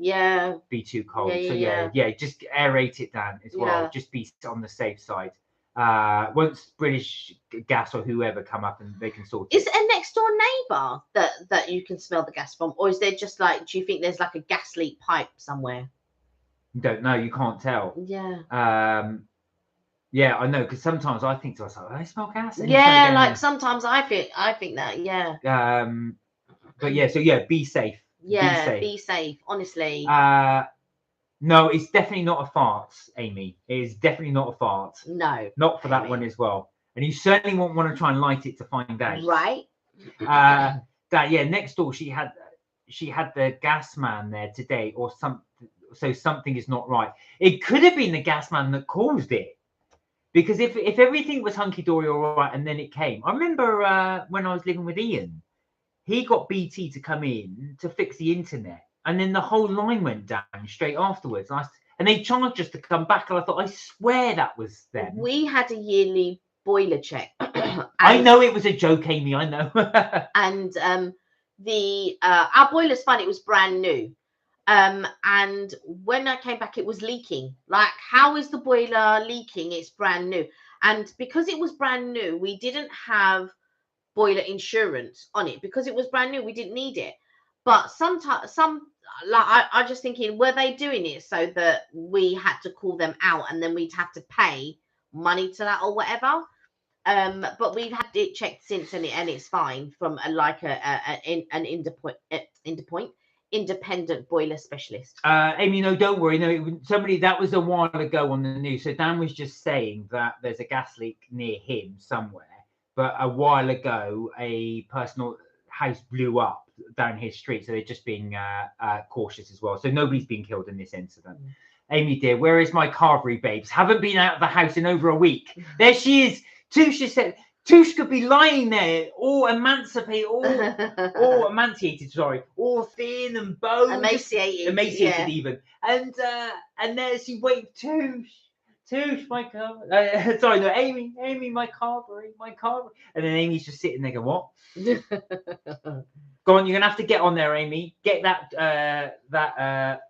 be too cold. So yeah, just aerate it down as well. Yeah. Just be on the safe side. Once British Gas or whoever come up and they can sort it. Is it a next door neighbour that you can smell the gas from, or is there just like? Do you think there's like a gas leak pipe somewhere? Don't know. You can't tell. Yeah. Yeah, I know, because sometimes I think to myself, I smell gas. And yeah, like sometimes I think that. Yeah. But yeah, so yeah, be safe. Yeah, be safe. Honestly. No, it's definitely not a fart, Amy. It is definitely not a fart. No. Not for that one as well. And you certainly won't want to try and light it to find out. Right. Next door she had the gas man there today, or something. So something is not right. It could have been the gas man that caused it. Because if everything was hunky-dory all right and then it came. I remember when I was living with Ian, he got BT to come in to fix the internet. And then the whole line went down straight afterwards. And they charged us to come back. And I thought, I swear that was them. We had a yearly boiler check. I know it was a joke, Amy. I know. And our boiler's fine. It was brand new. And when I came back, it was leaking. Like, how is the boiler leaking? It's brand new. And because it was brand new, we didn't have boiler insurance on it. Because it was brand new, we didn't need it. But I just thinking, were they doing it so that we had to call them out and then we'd have to pay money to that or whatever? But we've had it checked since, and it's fine from an independent boiler specialist. Amy, no, don't worry. No, somebody that was a while ago on the news. So Dan was just saying that there's a gas leak near him somewhere, but a while ago a personal house blew up down his street, so they're just being cautious as well. So nobody's been killed in this incident. Amy dear, where is my carvery babes? Haven't been out of the house in over a week. There she is. Tush said Tush could be lying there, all emancipated, all thin and boned, emaciated even. And there she waved, Tush, my car. Sorry, no, Amy, my carvery. And then Amy's just sitting there going, what? Go on, you're gonna have to get on there, Amy. Get that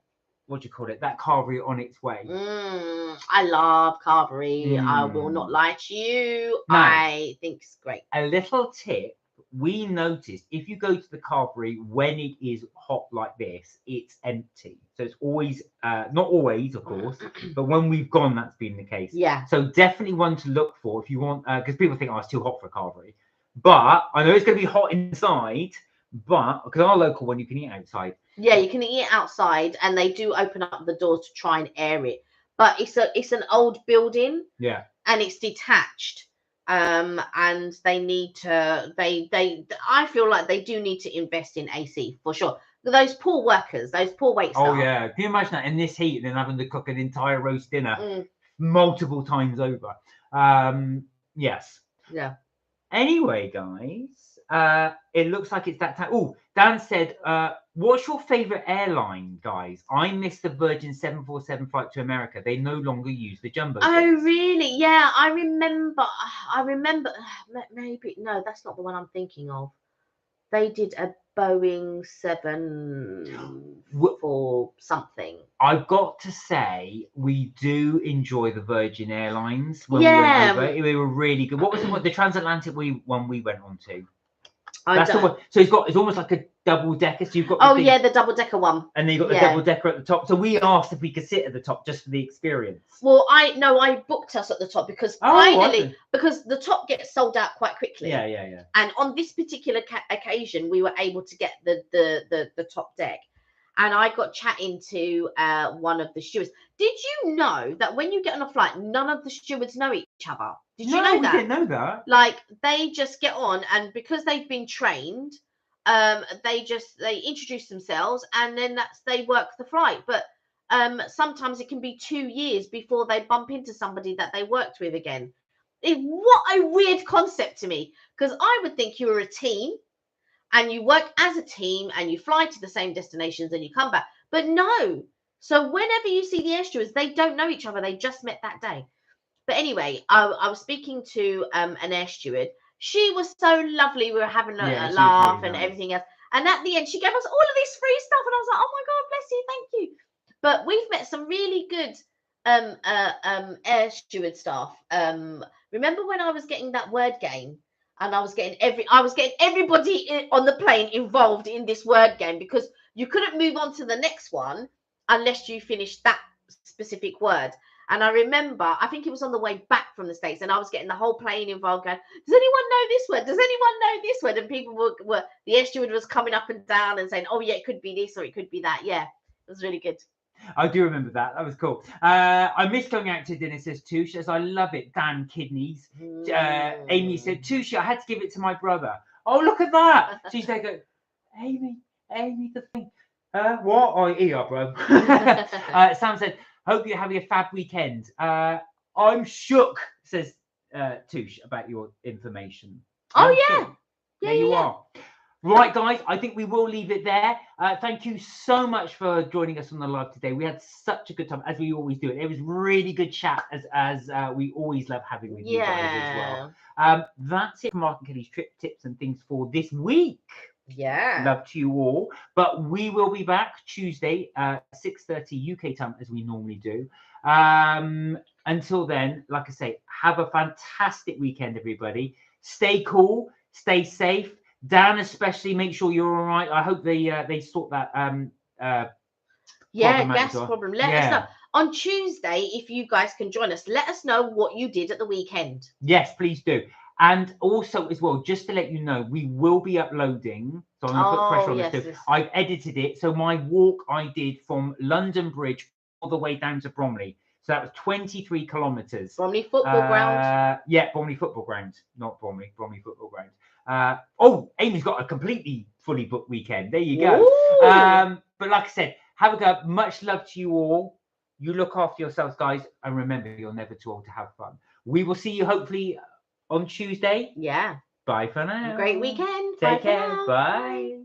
what do you call it? That carvery on its way. I love carvery. I will not lie to you. No. I think it's great. A little tip we noticed: if you go to the carvery when it is hot like this, it's empty. So it's always, not always, of course, but when we've gone, that's been the case. Yeah. So definitely one to look for if you want, because people think, oh, it's too hot for a carvery. But I know it's going to be hot inside. But because our local one, you can eat outside. Yeah, you can eat outside, and they do open up the doors to try and air it. But it's an old building. Yeah. And it's detached. And they need to. I feel like they do need to invest in AC for sure. Those poor workers, those poor wait staff. Oh yeah, can you imagine that in this heat and then having to cook an entire roast dinner multiple times over? Yes. Yeah. Anyway, guys, it looks like it's that time. Oh, Dan said, what's your favorite airline, guys? I missed the Virgin 747 flight to America. They no longer use the jumbo jets. Oh, really? Yeah, I remember. Maybe, no, that's not the one I'm thinking of. They did a Boeing 7 for something. I've got to say, we do enjoy the Virgin Airlines when we went over. They were really good. What was the transatlantic one we went on to? That's the one. So it's almost like a double decker. So you've got the double decker one. And then you've got the double decker at the top. So we asked if we could sit at the top just for the experience. Well, I booked us at the top because because the top gets sold out quite quickly. Yeah. And on this particular occasion, we were able to get the top deck. And I got chatting to one of the stewards. Did you know that when you get on a flight, none of the stewards know each other? Did you know that? I didn't know that. Like, they just get on, and because they've been trained, they introduce themselves, and then they work the flight. But sometimes it can be 2 years before they bump into somebody that they worked with again. What a weird concept to me, because I would think you were a team and you work as a team and you fly to the same destinations and you come back. But no. So whenever you see the air stewards, they don't know each other. They just met that day. But anyway, I was speaking to an air steward. She was so lovely. We were having a laugh and everything else. And at the end, she gave us all of this free stuff. And I was like, oh my God, bless you. Thank you. But we've met some really good air steward staff. Remember when I was getting that word game? And I was getting everybody on the plane involved in this word game, because you couldn't move on to the next one unless you finished that specific word. And I remember, I think it was on the way back from the States, and I was getting the whole plane involved going, does anyone know this word? Does anyone know this word? And people were the air steward was coming up and down and saying, oh yeah, it could be this or it could be that. Yeah, it was really good. I do remember that. That was cool. I miss going out to dinner, says Touche, as I love it. Damn kidneys. Amy said, Touche, I had to give it to my brother. Oh, look at that. She's there going, Amy, the thing. What? Oh, here you are, bro. Sam said, hope you're having a fab weekend. I'm shook, says Touche, about your information. Oh, yeah. There you are. Right, guys, I think we will leave it there. Thank you so much for joining us on the live today. We had such a good time, as we always do. It was really good chat, as we always love having with you guys as well. That's it from Mark and Kelly's trip tips and things for this week. Yeah. Love to you all. But we will be back Tuesday, 6:30 UK time, as we normally do. Until then, like I say, have a fantastic weekend, everybody. Stay cool, stay safe. Dan, especially, make sure you're all right. I hope they sort that gas problem. Let us know on Tuesday if you guys can join us. Let us know what you did at the weekend. Yes, please do. And also, as well, just to let you know, we will be uploading. So I'm going to put pressure on this too. I've edited it. So my walk I did from London Bridge all the way down to Bromley. So that was 23 kilometres. Bromley football ground. Yeah, Bromley football ground, not Bromley football ground. Amy's got a completely fully booked weekend. There you go. But like I said, have a go. Much love to you all. You look after yourselves, guys, and remember, you're never too old to have fun. We will see you hopefully on Tuesday. Yeah. Bye for now. Great weekend. Take care. Bye.